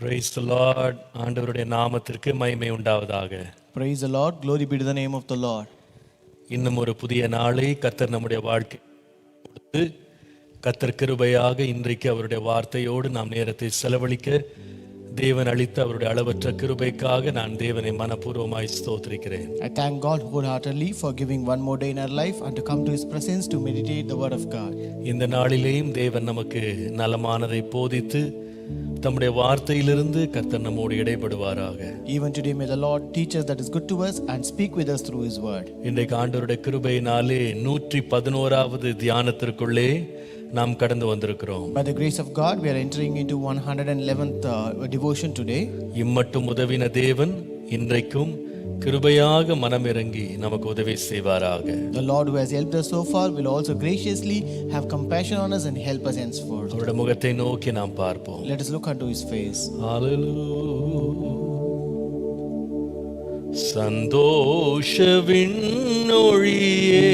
Praise the Lord. ஆண்டவருடைய நாமத்திற்கு மகிமை உண்டாவதாக. Praise the Lord. Glory be to the name of the Lord. இன்னும் ஒரு புதிய நாளை கர்த்தர் நம்முடைய வாழ்க்கை கொடுத்து கர்த்தர் கிருபையாக இன்றைக்கு அவருடைய வார்த்தையோடு நாம் நேரத்தை செலவழிக்க தேவன் அளித்த அவருடைய அளவற்ற கிருபைக்காக நான் தேவனை மனப்பூர்வமாய் ஸ்தோத்திரிக்கிறேன். I thank God wholeheartedly for giving one more day in our life and to come to His presence to meditate the word of God. இந்த நாளிலேயும் தேவன் நமக்கு நலமானதை போதித்து தம்முடைய வார்த்தையிலிருந்து கர்த்தர் நம்மோடு இடைபடுவாராக. Even today may the Lord teach us that is good to us and speak with us through His word. இன்றைக்கு ஆண்டவருடைய கிருபையினாலே 111வது தியானத்திற்குள்ளே நாம் கடந்து வந்திருக்கிறோம். By the grace of God we are entering into 111th devotion today. இம்மட்டும் உதவின தேவன் இன்றைக்கும் கிருபையாக மனமிறங்கி நமக்கு உதவி செய்வாராக. The Lord who has helped us so far will also graciously have compassion on us and help us henceforth. அவருடைய முகத்தை நோக்கி நாம் பார்ப்போம். Let us look unto His face. ஹalleluya. சந்தோஷ விண்ணொழியே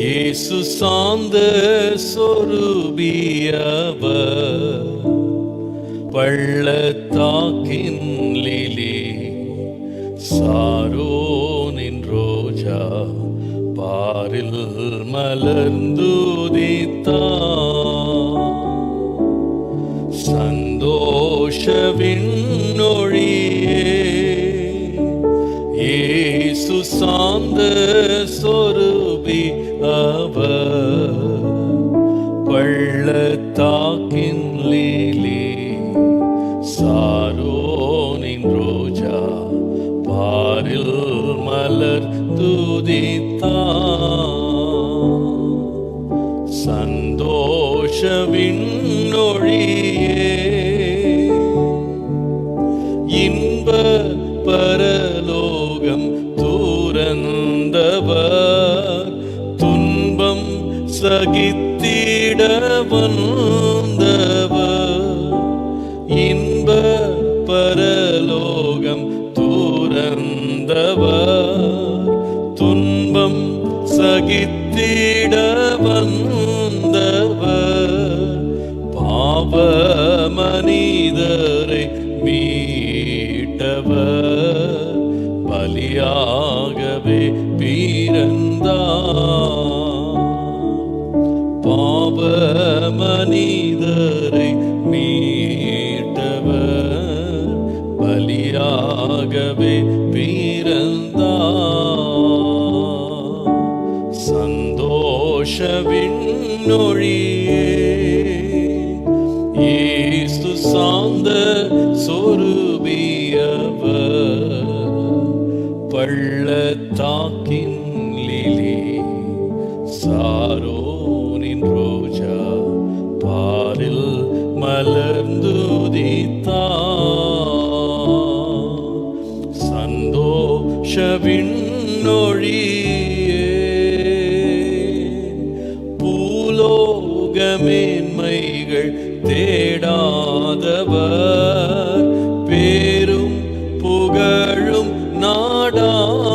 இயேசு சாந்த சொரூபியவர் பள்ளத்தாக்கின் லிலி சாரோனின் ரோஜா பாரில் மலர்ந்துதித்தார். சந்தோஷ விண்ணொழியே இயேசு சாந்த சொரூபி அவர் பள்ளத்தாக்கின் லீலி சாரோனின் ரோஜா பாரில் மலர் துதித்தார். சந்தோஷ விண்ணொழியே இன்ப பரலோகம் துறந்தவர் துன்பம் சகித்திட வந்தவர். இன்ப பரலோகம் துறந்தவர் துன்பம் சகித்திட வந்தவர். பாவ மனிதரை மீட்டவர் பலியாகவே பிறந்தார். பாவ மனிதரை மீட்டவர் பலியாகவே பிறந்தார். சந்தோஷ விண்ணொழியே இயேசு சாந்த சொரூபியவர் பள்ளத்தாக்கின் லிலி சாரோனின் ரோஜா பாரில் மலர்ந்துதித்தார். சந்தோஷ விண்ணொழியே பூலோக மேன்மைகள் தேடாதவர் பேரும் புகழும் நாடாதவர்.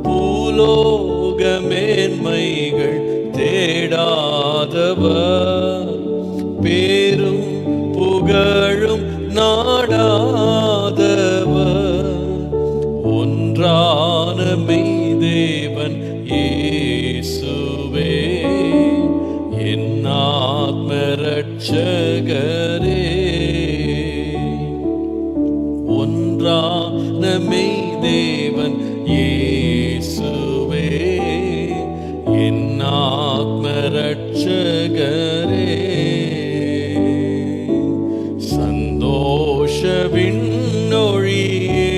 பூலோக மேன்மைகள் தேடாதவர் பேரும் புகழும் நாடாதவர். ஒன்றான மெய்தேவன் இயேசுவே என் ஆத்ம ரட்சகரே. ஒன்றான மெய்தேவன் இயேசுவே என் ஆத்ம ரட்சகரே. சந்தோஷ விண்ணொழியே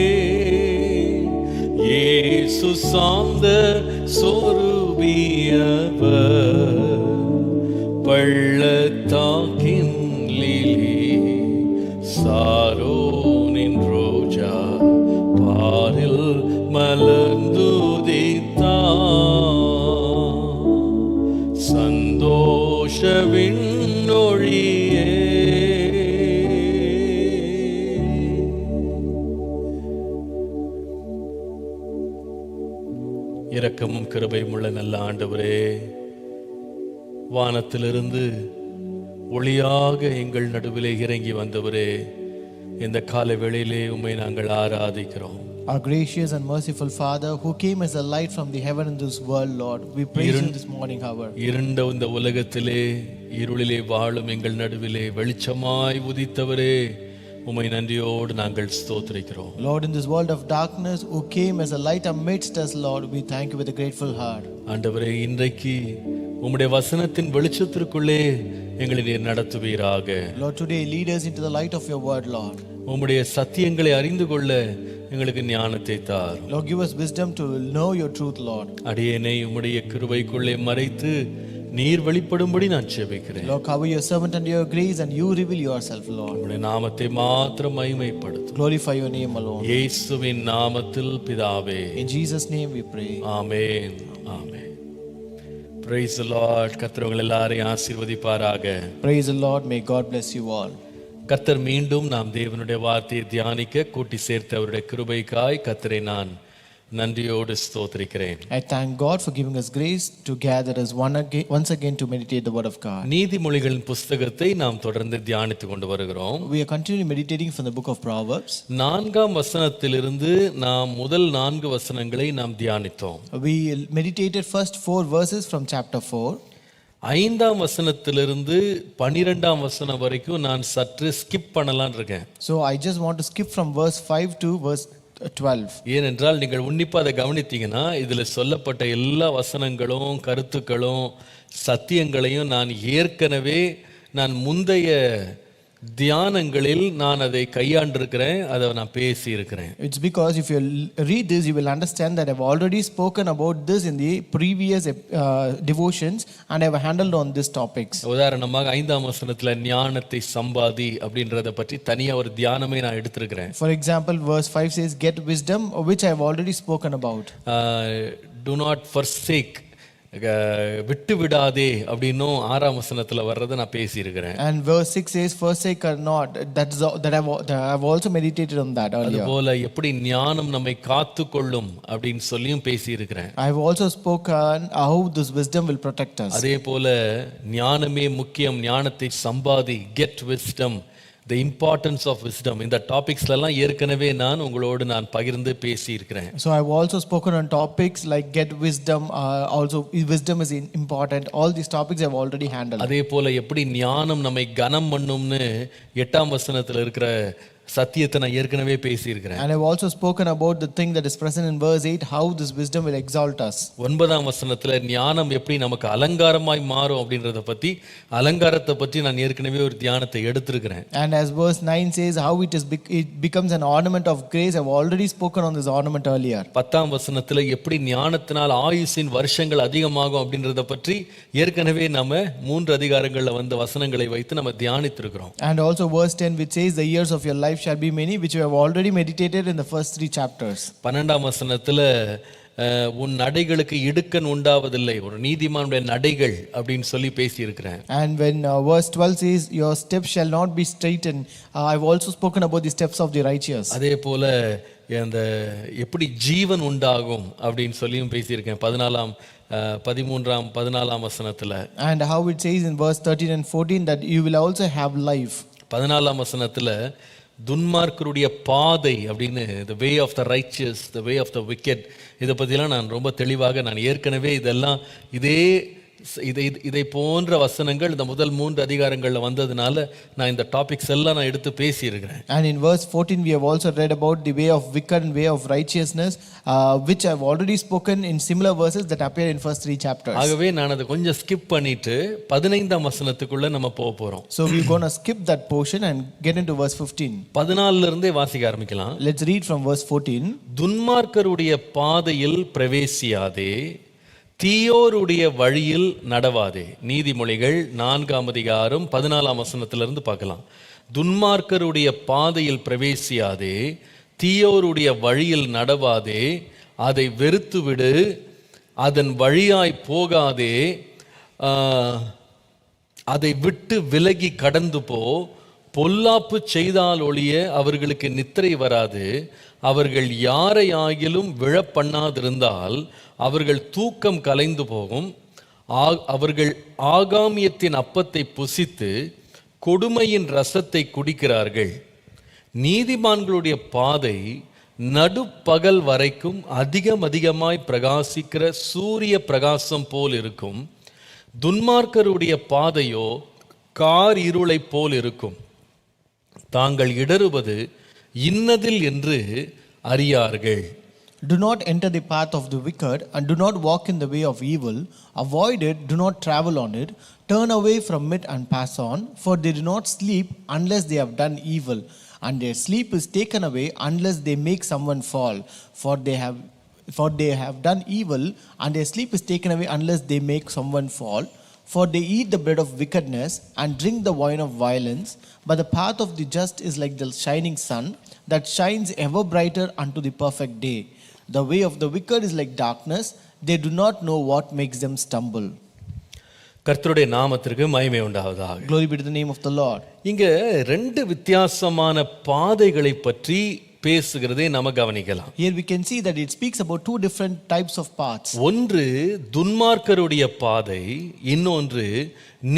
இயேசு சாந்த சொரூபியவர் பள்ளத்தாக்கின் லிலி சாரோனின் ரோஜா பாரில் மலர்ந்துதித்தார். சந்தோஷ விண்ணொழியே இரக்கமும் கிருபையும் உள்ள நல்ல ஆண்டவரே, வானத்திலிருந்து ஒளியாக எங்கள் நடுவிலே இறங்கி வந்தவரே, இந்த காலை வேளையிலே உம்மை நாங்கள் ஆராதிக்கிறோம். Our gracious and merciful Father, who came as a light from the heaven in this world, Lord, we praise you this morning hour. இருண்ட இந்த உலகத்திலே இருளிலே வாழும் எங்கள் நடுவிலே வெளிச்சமாய் உதித்தவரே, உம்மை நன்றியோடு நாங்கள் ஸ்தோத்திரிக்கிறோம். Lord, in this world of darkness, who came as a light amidst us, Lord, we thank you with a grateful heart. ஆண்டவரே, இன்றைக்கு உம்முடைய வசனத்தின் வெளிச்சத்திற்குள்ளே எங்களை நீர் நடத்துவீராக. Lord, today lead us into the light of your word, Lord. உம்முடைய சத்தியங்களை அறிந்து கொள்ள எங்களுக்கு ஞானத்தை தார். Lord, give us wisdom to know your truth, Lord. அடியேனை உம்முடைய கிருபைக்குள்ளே மறைத்து நீர் வெளிப்படும்படி நான் ஜெபிக்கிறேன். Lord, cover your servant under your grace and you reveal yourself, Lord. உம்முடைய நாமத்தை மாத்திரம் மகிமைப்படுத்து. Glorify your name alone. இயேசுவின் நாமத்தில் பிதாவே. In Jesus' name we pray. Amen. Amen. Praise the Lord. கர்த்தர் உங்களை எல்லாரையும் ஆசீர்வதிப்பாராக. Praise the Lord. May God bless you all. கர்த்தர் மீண்டும் நாம் தேவனுடைய வார்த்தையை தியானிக்க கூட்டி சேர்த்த அவருடைய கிருபைக்காய் கர்த்தரை நான் நன்றியோடு ஸ்தோத்திரிக்கிறேன். I thank God for giving us grace to gather us once again to meditate the word of God. நீதிமொழிகளின் புஸ்தகத்தை நாம் தொடர்ந்து தியானித்துக் கொண்டு வருகிறோம். We are continually meditating from the book of Proverbs. 4ஆம் வசனத்திலிருந்து நாம் முதல் 4 வசனங்களை நாம் தியானித்தோம். We meditated first 4 verses from chapter 4. 5ஆம் வசனத்திலிருந்து 12ஆம் வசனம் வரைக்கும் நான் சற்று ஸ்கிப் பண்ணலாம்னு இருக்கேன். So I just want to skip from verse 5 to verse 12. ஏனென்றால் நீங்கள் உன்னிப்பாக அதை கவனித்தீங்கன்னா இதில் சொல்லப்பட்ட எல்லா வசனங்களும் கருத்துக்களும் சத்தியங்களையும் நான் ஏற்கனவே முந்தைய தியானங்களில் நான் அதை கையாண்டிருக்கிறேன், அதை நான் பேசியிருக்கிறேன். It's because if you read this, you will understand that I've already spoken about this in the previous devotions and I've handled on these topics. உதாரணமாக 5ஆம் வசனத்தில் ஞானத்தை சம்பாதி அப்படின்றத பற்றி தனியாக ஒரு தியானமே நான் எடுத்திருக்கிறேன். For example, verse 5 says, get wisdom, which I've already spoken about. Do not forsake, விட்டு விடாதே அப்படின்னும் 6ஆம் வசனத்துல வர்றதை நான் பேசியிருக்கிறேன். And verse 6 says, forsake or not. That I've also meditated on that earlier. அதுபோல எப்படி ஞானம் நம்மை காத்துக்கொள்ளும் அப்படின்னு சொல்லியும் பேசியிருக்கிறேன். I've also spoken how this wisdom will protect us. அதே போல ஞானமே முக்கியம், ஞானத்தை சம்பாதி, get wisdom, the importance of wisdom. இந்த டாபிக்ஸ்லாம் ஏற்கனவே உங்களோடு நான் பகிர்ந்து பேசியிருக்கிறேன். So I've also spoken on topics like get wisdom, also wisdom is important. All these topics I've already handled. அதே போல எப்படி ஞானம் நம்மை கனம் பண்ணும்னு 8ஆம் வசனத்துல இருக்கிற சத்தியத்தை நான் ஏற்கனவே பேசியிருக்கிறேன். And I've also spoken about the thing that is present in verse 8, how this wisdom will exalt us. 9ஆம் வசனத்துல ஞானம் எப்படி நமக்கு அலங்காரமாய் மாறும் அப்படின்றத பத்தி, அலங்காரத்தை பற்றி நான் ஏற்கனவே ஒரு தியானத்தை எடுத்திருக்கிறேன். And as verse 9 says, how it becomes an ornament of grace. I've already spoken on this ornament earlier. 10ஆம் வசனத்துல எப்படி ஞானத்தினால் ஆயுசின் வருஷங்கள் அதிகமாகும் அப்படின்றத பற்றி ஏற்கனவே நாம 3 அதிகாரங்கள்ல வந்த வசனங்களை வைத்து நம்ம தியானித்திருக்கிறோம். And also verse 10 which says the years of your life shall be many, which we have already meditated in the first 3 chapters. 12ஆம் வசனத்துல உன் நடைகளுக்கு இடுக்கண் உண்டாவதில்லை, ஒரு நீதிமானுடைய நடைகள் அப்படின்னு சொல்லி பேசியிருக்கிறேன். And when verse 12 says your steps shall not be straightened, I've also spoken about the steps of the righteous. அதே போல அந்த எப்படி ஜீவன் உண்டாகும் அப்படின்னு சொல்லியும் பேசியிருக்கேன் 14ஆம் வசனத்துல. And how it says in verse 13 and 14 that you will also have life. 14ஆம் வசனத்துல துன்மார்க்கருடைய பாதை அப்படின்னு, the way of the righteous, the way of the wicked, இதை பற்றிலாம் நான் ரொம்ப தெளிவாக நான் ஏற்கனவே இதை போன்ற வசனங்கள் இந்த முதல் 3 அதிகாரங்களில் வந்ததுனால நான் இந்த டாபிக்ஸ் எல்லாம் நான் எடுத்து பேசியிருக்கிறேன். And in verse 14 we have also read about the way of wicked and way of righteousness, which I have already spoken in similar verses that appear in first 3 chapters. ஆகவே நான் அதை கொஞ்சம் ஸ்கிப் பண்ணிட்டு 15ஆம் வசனத்துக்குள்ள நம்ம போக போறோம். So we're going to skip that portion and get into verse 15. 14ல இருந்தே வாசிக்க ஆரம்பிக்கலாம். Let's read from verse 14. துன்மார்க்கருடைய பாதையில் பிரவேசியாதே, தீயோருடைய வழியில் நடவாதே. நீதிமொழிகள் 4ஆம் அதிகாரம் 14ஆம் வசனத்திலிருந்து பார்க்கலாம். துன்மார்க்கருடைய பாதையில் பிரவேசியாதே, தீயோருடைய வழியில் நடவாதே, அதை வெறுத்துவிடு, அதன் வழியாய் போகாதே, அதை விட்டு விலகி கடந்து போ. பொல்லாப்பு செய்தால் ஒழிய அவர்களுக்கு நித்திரை வராது. அவர்கள் யாரை ஆகிலும் விழப்பண்ணாதிருந்தால் அவர்கள் தூக்கம் கலைந்து போகும். அவர்கள் ஆகாமியத்தின் அப்பத்தை புசித்து கொடுமையின் ரசத்தை குடிக்கிறார்கள். நீதிமான்களுடைய பாதை நடுப்பகல் வரைக்கும் அதிகமாய் பிரகாசிக்கிற சூரிய பிரகாசம் போல் இருக்கும். துன்மார்க்கருடைய பாதையோ கார் இருளை போல் இருக்கும். தாங்கள் இடறுவது இன்னதில் என்று அறியார்கள். Do not enter the path of the wicked, and do not walk in the way of evil. Avoid it, do not travel on it. Turn away from it and pass on, for they do not sleep unless they have done evil, and their sleep is taken away unless they make someone fall. For they have done evil, and their sleep is taken away unless they make someone fall. For they eat the bread of wickedness and drink the wine of violence. But the path of the just is like the shining sun that shines ever brighter unto the perfect day. The way of the wicked is like darkness. They do not know what makes them stumble. கர்த்தருடைய நாமத்திற்கு மகிமை உண்டாவதாக. Glory be to the name of the Lord. இங்க ரெண்டு வித்தியாசமான பாதைகளை பற்றி பேசுகிறதை நம்ம கவனிக்கலாம். Here we can see that it speaks about two different types of paths. ஒன்று துன்மார்க்கருடைய பாதை, இன்னொன்று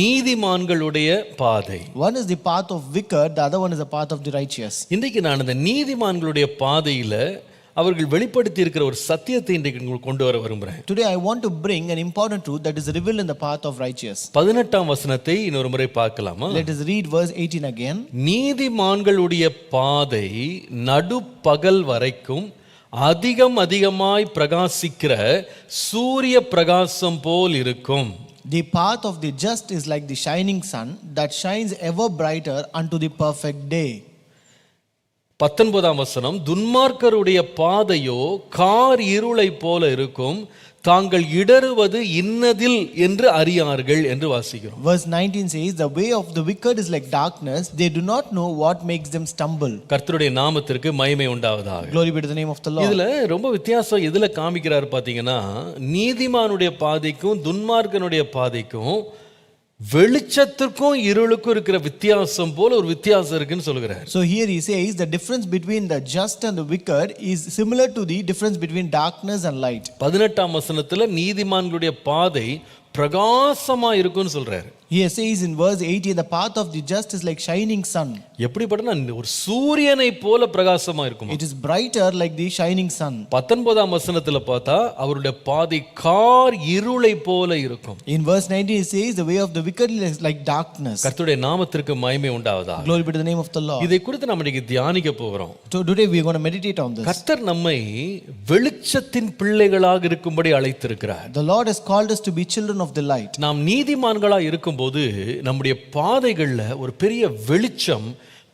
நீதிமான்களுடைய பாதை. One is the path of wicked, the other one is the path of the righteous. இன்றைக்கு நான் இந்த நீதிமான்களுடைய பாதையில அவர்கள் வெளிப்படுத்தி இருக்கிற ஒரு சத்தியத்தை இன்றைக்கு உங்களுக்கு கொண்டு வர விரும்புகிறேன். Today I want to bring an important truth that is revealed in the path of righteous. 18ஆம் வசனத்தை இன்னொரு முறை பார்க்கலாமா? Let us read verse 18 again. நீதிமான்களுடைய பாதை நடுப்பகல் வரைக்கும் அதிகமாய் பிரகாசிக்கிற சூரிய பிரகாசம் போல் இருக்கும். The path of the just is like the shining sun that shines ever brighter unto the perfect day. 19ஆம் வசனம், துன்மார்க்கருடைய பாதையோ கார் இருளை போல இருக்கும், தாங்கள் இடறுவது இன்னதில் என்று அறியார்கள் என்று வாசிக்கிறோம். Verse 19 says, the way of the wicked is like darkness, they do not know what makes them stumble. கர்த்தருடைய நாமத்திற்கு மகிமை உண்டாவதாக. Glory be to the name of the Lord. இதுல ரொம்ப வித்தியாசம் எதுல காமிக்கிறார் பாத்தீங்கன்னா, நீதிமானுடைய பாதைக்கும் துன்மார்க்கனுடைய பாதைக்கும் வெளிச்சத்திற்கும் இருளுக்கும் இருக்கிற வித்தியாசம் போல ஒரு வித்தியாசம் இருக்குன்னு சொல்கிறார். So here he says the difference between the just and the wicked is similar to the difference between darkness and light. 18ஆம் வசனத்துல நீதிமான்களுடைய பாதை பிரகாசமா இருக்குன்னு சொல்றாரு. He says in verse 18, the path of the just is like shining sun. எப்படிப்பட்டனா ஒரு சூரியனை போல பிரகாசமா இருக்கும். It is brighter like the shining sun. 19ஆம் வசனத்துல பார்த்தா அவருடைய பாதை கார் இருளை போல இருக்கும். In verse 19 he says the way of the wicked is like darkness. கர்த்தருடைய நாமத்திற்கு மகிமை உண்டாவதாக. Glory be to the name of the Lord. இதை குறித்து நாம் இன்னைக்கு தியானிக்க போகிறோம். Today we are going to meditate on this. கர்த்தர் நம்மை வெளிச்சத்தின் பிள்ளைகளாக இருக்கும்படி அழைத்திருக்கிறார். The Lord has called us to be children of the light. நாம் நீதிமான்களா இருக்கும்போது நம்முடைய பாதைகள்ல ஒரு பெரிய வெளிச்சம்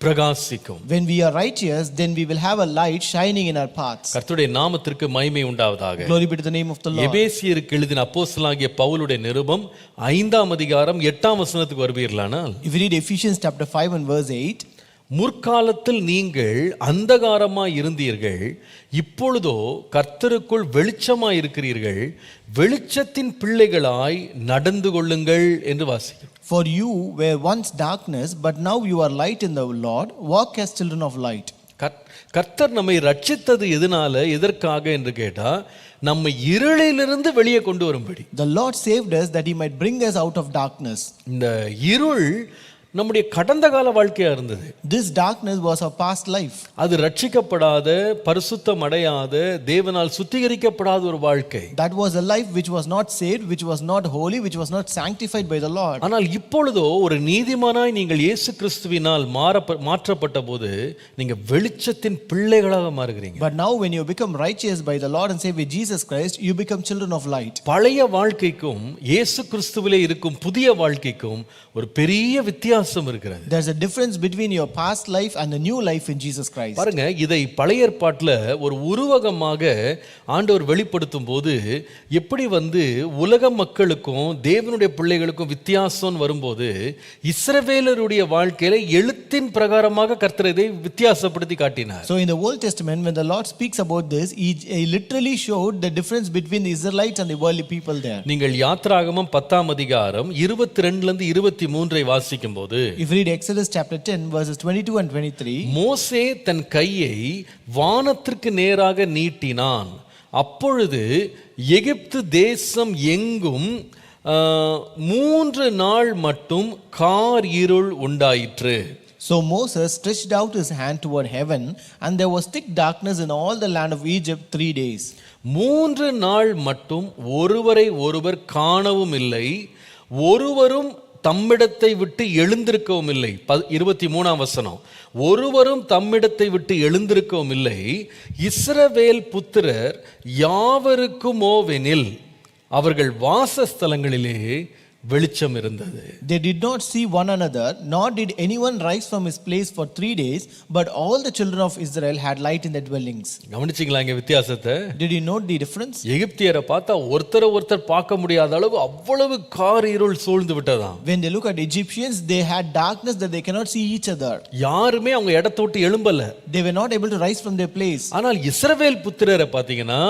பிரகாசிக்கும். When we are righteous, then we will have a light shining in our paths. கர்த்தருடைய நாமத்திற்கு மகிமை உண்டாவதாக. Glory be to the name of the Lord. எபேசியருக்கு எழுதின அப்போஸ்தலனாகிய பவுலுடைய நிருபம் 5ஆம் அதிகாரம் 8ஆம் வசனத்துக்கு வருவீர்களானால், If you read Ephesians chapter 5 and verse 8, முற்காலத்தில் நீங்கள் அந்தகாரமாய் இருந்தீர்கள், இப்பொழுதோ கர்த்தருக்குள் வெளிச்சமாய் இருக்கிறீர்கள், வெளிச்சத்தின் பிள்ளைகளாய் நடந்து கொள்ளுங்கள் என்று வாசிக்கிறோம். For you were once darkness, but now you are light in the Lord. Walk as children of light. கர்த்தர் நம்மை ரட்சித்தது எதற்காக என்று கேட்டா, நம்ம இருளிலிருந்து வெளியே கொண்டு வரும்படி. The Lord saved us that he might bring us out of darkness. இந்த இருள் நம்முடைய கடந்த கால வாழ்க்கையா இருந்தது. This darkness was our past life. அது ரட்சிக்கப்படாத, பரிசுத்தம் அடையாத, தேவனால் சுத்திகரிக்கப்படாத ஒரு வாழ்க்கை. That was a life which was not saved, which was not holy, which was not sanctified by the Lord. ஆனால் இப்பொழுதோ ஒரு நீதிமானாய் நீங்கள் இயேசு கிறிஸ்துவினால் மாற்றப்பட்ட போது நீங்க வெளிச்சத்தின் பிள்ளைகளாக மாறுகிறீங்க. But now when you become righteous by the Lord and Savior Jesus Christ, you become children of light. பழைய வாழ்க்கைக்கும் இயேசு கிறிஸ்துவிலே இருக்கும் புதிய வாழ்க்கைக்கும் ஒரு பெரிய வித்தியாசம் இருக்கிறது. There's a difference between your past life and the new life in Jesus Christ. பாருங்க, இதை பழைய ஏற்பாட்டில் ஒரு உருவகமாக ஆண்டவர் வெளிப்படுத்தும் போது எப்படி உலக மக்களுக்கும் தேவனுடைய பிள்ளைகளுக்கும் வித்தியாசம் வரும்போது, இஸ்ரவேலருடைய வாழ்க்கையில எழுத்தின் பிரகாரமாக கர்த்தர் இதை வித்தியாசப்படுத்தி காட்டினார். So in the Old Testament, when the Lord speaks about this, he literally showed the difference between the Israelites and the worldly people there. நீங்கள் யாத்ராகமம் 10ஆம் அதிகாரம் 22 லிருந்து 23 வாசிக்கும் போது, if you read Exodus chapter 10 verses 22 and 23, மோசே தன் கையை வானத்திற்கு நேராக நீட்டினான், அப்பொழுது எகிப்து தேசம் எங்கும் 3 நாள் மட்டும் கார் இருள் உண்டாயிற்று. So Moses stretched out his hand toward heaven, and there was thick darkness in all the land of Egypt 3 days. 3 நாள் மட்டும் ஒருவரை ஒருவர் காணவும் இல்லை, ஒருவரும் தம்மிடத்தை விட்டு எழுந்திருக்கவும் இல்லை. 23ஆம் வசனம், ஒருவரும் தம்மிடத்தை விட்டு எழுந்திருக்கவும் இல்லை. இஸ்ரவேல் புத்திரர் யாவருக்குமோவெனில் அவர்கள் வாசஸ்தலங்களிலே வெளிச்சம் இருந்தது. They did not see one another, nor did anyone rise from his place for 3 days, but all the children of Israel had light in their dwellings. கவனிச்சீங்களா இங்க வித்தியாசத்தை? Did you note the difference? எகிப்தியரை பார்த்தா ஒருத்தர் பார்க்க முடியாத அளவு அவ்வளவு car இருள் சூழ்ந்து விட்டதாம். When they look at Egyptians, they had darkness that they cannot see each other. யாருமே அவங்க இடத்தை விட்டு எழும்பல. They were not able to rise from their place. ஆனால் இஸ்ரவேல் புத்திரரை பார்த்தீங்கன்னா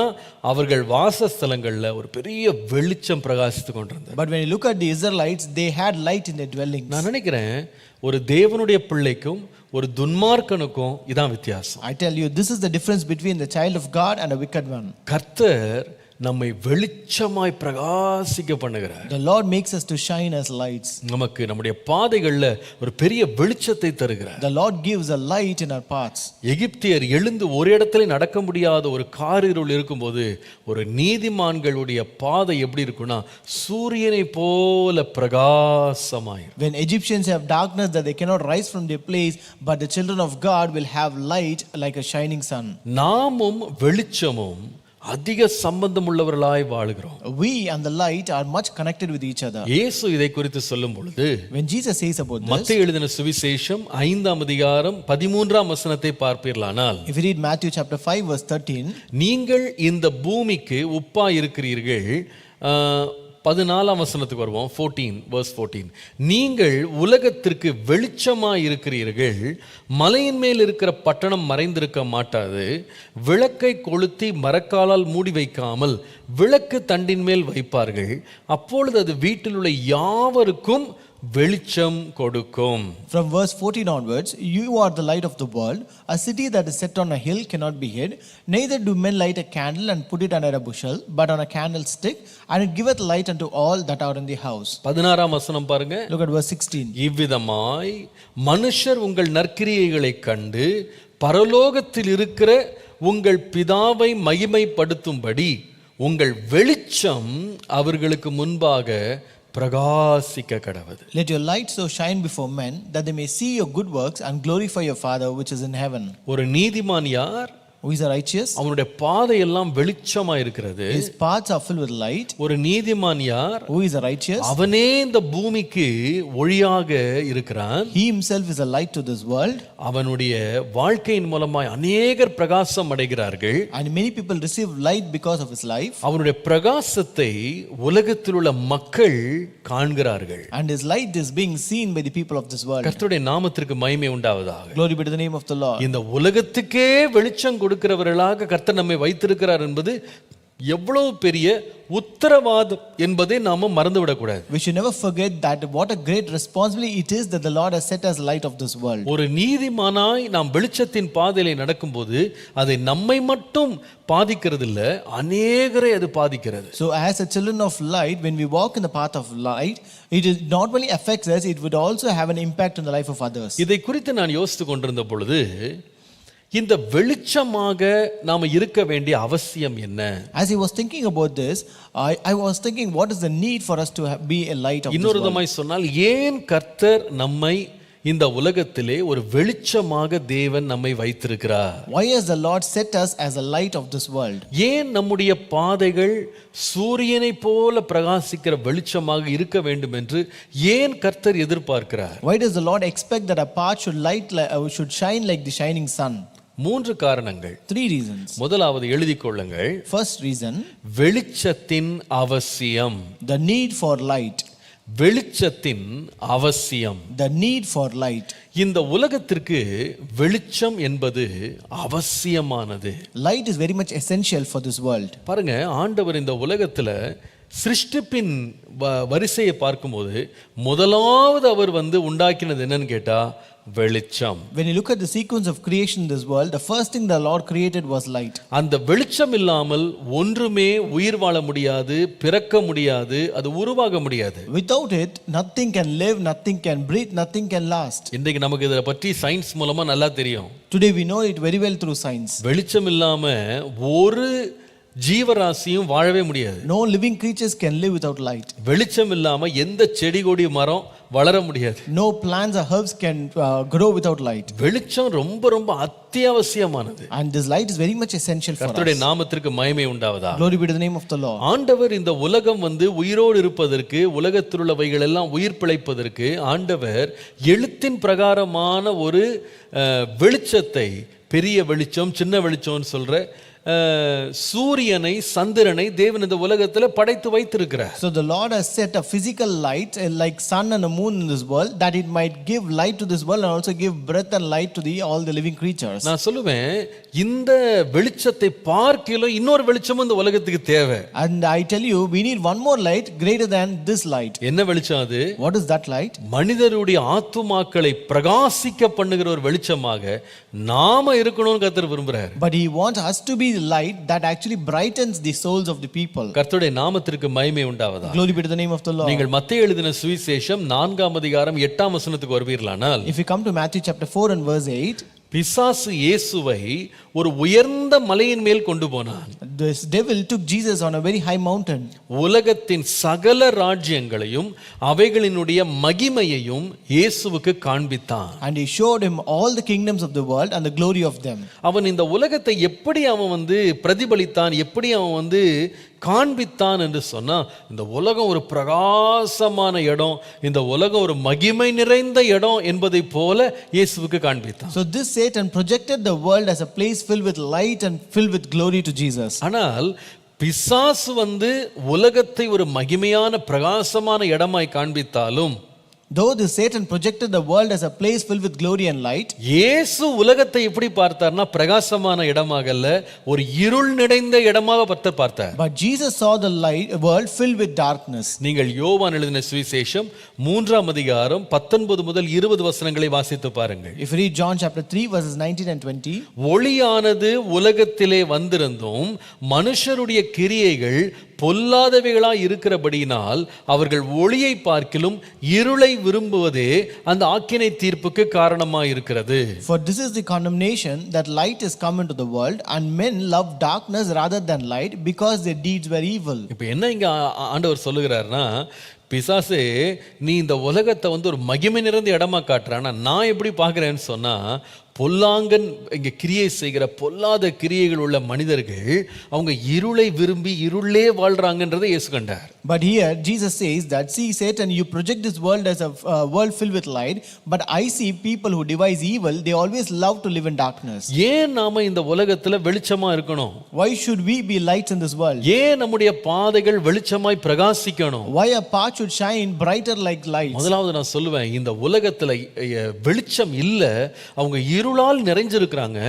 அவர்கள் வாசஸ்தலங்கள்ல ஒரு பெரிய வெளிச்சம் பிரகாசித்து கொண்டிருந்தது. But when you look at the Israelites, they had light in their dwellings. நான் நினைக்கிறேன் ஒரு தேவனுடைய பிள்ளைக்கும் ஒரு துன்மார்க்கனுக்கும் இதான் வித்தியாசம். I tell you, this is the difference between the child of God and a wicked one. கர்த்தர் நம்மை வெளிச்சமாய் பிரகாசிக்க பண்ணுகிறார். The Lord makes us to shine as lights. நமக்கு நம்முடைய பாதைகள்ல ஒரு பெரிய வெளிச்சத்தை தருகிறார். The Lord gives a light in our paths. எகிப்தியர் எழுந்து ஒரு இடத்துல நடக்க முடியாத ஒரு காரிருள் இருக்கும்போது ஒரு நீதிமான்களுடைய பாதை எப்படி இருக்கும்னா சூரியனை போல பிரகாசமாயிரும். When Egyptians have darkness that they cannot rise from their place, but the children of God will have light like a shining sun. நாமும் வெளிச்சமும் அதிக சம்பந்தம் உள்ளவர்களாய் வாழ்கிறோம். We and the light are much connected with each other. இயேசு இதை குறித்து சொல்லும் பொழுது, When Jesus says about this, மத்தேயு எழுதின சுவிசேஷம் 5ஆம் அதிகாரம் 13ஆம் வசனத்தை பார்ப்பீர்களானால், if you read Matthew chapter 5 verse 13, நீங்கள் இந்த பூமிக்கு உப்பாய் இருக்கிறீர்கள். 14ஆம் வசனத்துக்கு வருவோம். 14 நீங்கள் உலகத்திற்கு வெளிச்சமாய் இருக்கிறீர்கள். மலையின் மேல் இருக்கிற பட்டணம் மறைந்திருக்க மாட்டாது. விளக்கை கொளுத்தி மரக்காலால் மூடி வைக்காமல் விளக்கு தண்டின் மேல் வைப்பார்கள். அப்பொழுது அது வீட்டில் உள்ள யாவருக்கும் வெளிச்சம் கொடுக்கும். From verse 14 onwards, you are the light of the world. A city that is set on a hill cannot be hid. Neither do men light a candle and put it under a bushel, but on a candlestick, and it giveth light unto all that are in the house. 16ஆம் வசனம் பாருங்க. Look at verse 16. இவ்விதமாய் மனுஷர் உங்கள் நற்கிரியைகளை கண்டு பரலோகத்தில் இருக்கிற உங்கள் பிதாவை மகிமைப்படுத்தும்படி உங்கள் வெளிச்சம் அவர்களுக்கு முன்பாக பிரகாசிக்க கடவது. Let your light so shine before men that they may see your good works and glorify your Father which is in heaven. ஒரு நீதிமான் யார்? Who is a righteous? அவனுடைய பாதை எல்லாம் வெளிச்சமா இருக்கிறது. His paths are filled with light. ஒரு நீதிமான் யார்? Who is a righteous? அவனே இந்த பூமிக்கு ஒளியாக இருக்கிறான். He himself is a light to this world. அவனுடைய வாழ்க்கையின் மூலமாய் அநேகர் பிரகாசம் அடைகிறார்கள். And many people receive light because of his life. அவனுடைய பிரகாசத்தை உலகத்தில் உள்ள மக்கள் காண்கிறார்கள். And his light is being seen by the people of this world. கர்த்தருடைய நாமத்திற்கு மகிமை உண்டாவதாக. Glory be to the name of the Lord. இந்த உலகத்துக்கே வெளிச்சம் கொடுக்கிறவர்களாக கர்த்தர் நம்மை வைத்திருக்கிறார் என்பது எவ்வளவு பெரிய உத்தரவாதம் என்பதை நாம மறந்துவிடக்கூடாது. We should never forget that what a great responsibility it is that the Lord has set as light of this world. ஒரு நீதிமானாய் நாம் வெளிச்சத்தின் பாதையிலே நடக்கும்போது அதை நம்மை மட்டும் பாதிக்கிறது இல்ல, அநேகரை அது பாதிக்கிறது. So as a children of light, when we walk in the path of light, it is not only affects us, it would also have an impact on the life of others. இதை குறித்து நான் யோசித்து கொண்டிருந்த பொழுது இந்த வெளிச்சமாக நாம இருக்க வேண்டிய அவசியம் என்ன? As he was thinking about this, I was thinking, what is the need for us to be a light of this இன்னொரு world? விதமாய் சொன்னால், ஏன் கர்த்தர் நம்மை இந்த உலகத்திலே ஒரு வெளிச்சமாக தேவன் நம்மை வைத்திருக்கிறார்? Why has the Lord set us as a light of this world? ஏன் நம்முடைய பாதைகள் சூரியனை போல பிரகாசிக்கிற வெளிச்சமாக இருக்க வேண்டும் என்று ஏன் கர்த்தர் எதிர்பார்க்கிறார்? Why does the Lord expect that our path should shine like the shining sun? 3 காரணங்கள். 3 reasons. முதலாவது எழுதிக் கொள்ளுங்கள். First reason, வெளிச்சத்தின் அவசியம். the need for light. வெளிச்சத்தின் அவசியம். The need for light. இந்த உலகத்திற்கு வெளிச்சம் என்பது அவசியமானது. Light is very much essential for this world. பாருங்க, ஆண்டவர் இந்த உலகத்துல சிருஷ்டிப்பின் வரிசையை பார்க்கும்போது முதலாவது அவர் உண்டாக்கினது என்னன்னு கேட்டா வெளிச்சம். When you look at the sequence of creation in this world, the first thing the Lord created was light. அந்த வெளிச்சம் இல்லாமல் ஒன்றுமே உயிர் வாழ முடியாது, பிறக்க முடியாது, அது உருவாக முடியாது. Without it, nothing can live, nothing can breathe, nothing can last. இன்றைக்கு நமக்கு இதை பற்றி சயின்ஸ் மூலமா நல்லா தெரியும். Today we know it very well through science. வெளிச்சம் இல்லாம ஒரு ஜீவராசியும் வாழவே முடியாது. No living creatures can live without light. வெளிச்சம் இல்லாம எந்த செடி கொடி மரம் வளர முடியாது. No plants or herbs can grow without light. வெளிச்சம் ரொம்ப ரொம்ப அத்தியாவசியமானது. And this light is very much essential for us. கர்த்தருடைய நாமத்திற்கு மகிமை உண்டாவதாக. Glory be to the name of the Lord. ஆண்டவர் இந்த உலகம் உயிரோடு இருப்பதற்கு, உலகத்தில் உள்ளவைகள் எல்லாம் உயிர் பிழைப்பதற்கு ஆண்டவர் எழுத்தின் பிரகாரமான ஒரு வெளிச்சத்தை, பெரிய வெளிச்சம் சின்ன வெளிச்சம்னு சொல்ற சூரியனை சந்திரனை தேவன் இந்த உலகத்துல படைத்து வைத்திருக்கிறார். So the Lord has set a physical light like sun and the moon in this world, that it might give light to this world and also give breath and light to all the living creatures. நான் சொல்லுவேன், இந்த வெளிச்சத்தை பார்க்கிலும் இன்னொரு வெளிச்சமும் இந்த உலகத்துக்கு தேவை. And I tell you, we need one more light greater than this light. என்ன வெளிச்சம் அது? What is that light? மனிதருடைய ஆத்துமாக்களை பிரகாசிக்க பண்ணுகிற ஒரு வெளிச்சமாக நாம இருக்கணும்னு கர்த்தர் விரும்புறார். But he wants us to be the light that actually brightens the souls of the people. கர்த்தருடைய நாமத்திற்கு மகிமை உண்டாவதாக. Glory be to the name of the Lord. நீங்கள் மத்தேயு எழுதின சுவிசேஷம் 4ஆம் அதிகாரம் 8ஆம் வசனத்துக்கு வருவீர்களானால், if you come to Matthew chapter 4 and verse 8, பிசாசு இயேசுவை ஒரு உயர்ந்த மலையின் மேல் கொண்டு போனான். this devil took Jesus on a very high mountain. உலகத்தின் சகல ராஜ்யங்களையும் அவைகளினுடைய மகிமையையும் இயேசுவுக்கு காண்பித்தான். And he showed him all the kingdoms of the world and the glory of them. அவன் இந்த உலகத்தை எப்படி அவன் பிரதிபலித்தான், எப்படி அவன் காண்பித்தான் என்று சொன்னா, இந்த உலகம் ஒரு பிரகாசமான இடம், இந்த உலகம் ஒரு மகிமை நிறைந்த இடம் என்பதை போல இயேசுவுக்கு காண்பித்தான். So this Satan projected the world as a place filled with light and filled with glory to Jesus. ஆனால் பிசாசு உலகத்தை ஒரு மகிமையான பிரகாசமான இடமாய் காண்பித்தாலும், though the Satan projected the world as a place filled with glory and light, இயேசு உலகத்தை எப்படி பார்த்தார்னா பிரகாசமான இடமாக அல்ல, ஒரு இருள் நிறைந்த இடமாக பார்த்தார். but Jesus saw the world filled with darkness. நீங்கள் யோவான் எழுதின சுவிசேஷம் 3ஆம் அதிகாரம் 19 முதல் 20 வசனங்களை வாசித்து பாருங்கள். If you read John chapter 3 verses 19 and 20, ஒளியானது உலகத்திலே வந்திருந்தும் மனுஷருடைய கிரியைகள் பொல்லாதவைகளாய் இருக்கிறபடியினால் அவர்கள் ஒளியை பார்க்கிலும் இருளை விரும்புவதே அந்த ஆக்கினை தீர்ப்புக்கு காரணமாய் இருக்கிறது. For this is the condemnation, that light is come into the world and men love darkness rather than light because their deeds were evil. இப்போ என்ன இங்க ஆண்டவர் சொல்லுகிறார்னா, பிசாசே நீ இந்த உலகத்தை ஒரு மகிமை நிறைந்த இடமா காட்டுறானா, நான் எப்படி பார்க்கிறேன்னு சொன்னா, பொல்லாங்கன் இங்க கிரியை செய்கிற பொல்லாத கிரியைகள் உள்ள மனிதர்கள் அவங்க இருளை விரும்பி இருளே வாழ்றாங்கன்றதை இயேசு கண்டார். But here Jesus says that, see Satan, you project this world as a world filled with light, but I see people who devise evil, they always love to live in darkness. ஏன் நாம இந்த உலகத்துல வெளிச்சமா இருக்கணும்? Why should we be lights in this world? ஏன் நம்முடைய பாதைகள் வெளிச்சமாய் பிரகாசிக்கணும்? Why a path should shine brighter like lights? முதலாவது நான் சொல்லுவேன், இந்த உலகத்துல வெளிச்சம் இல்ல, அவங்க இருளால் நிறைஞ்சிருக்கிறாங்க,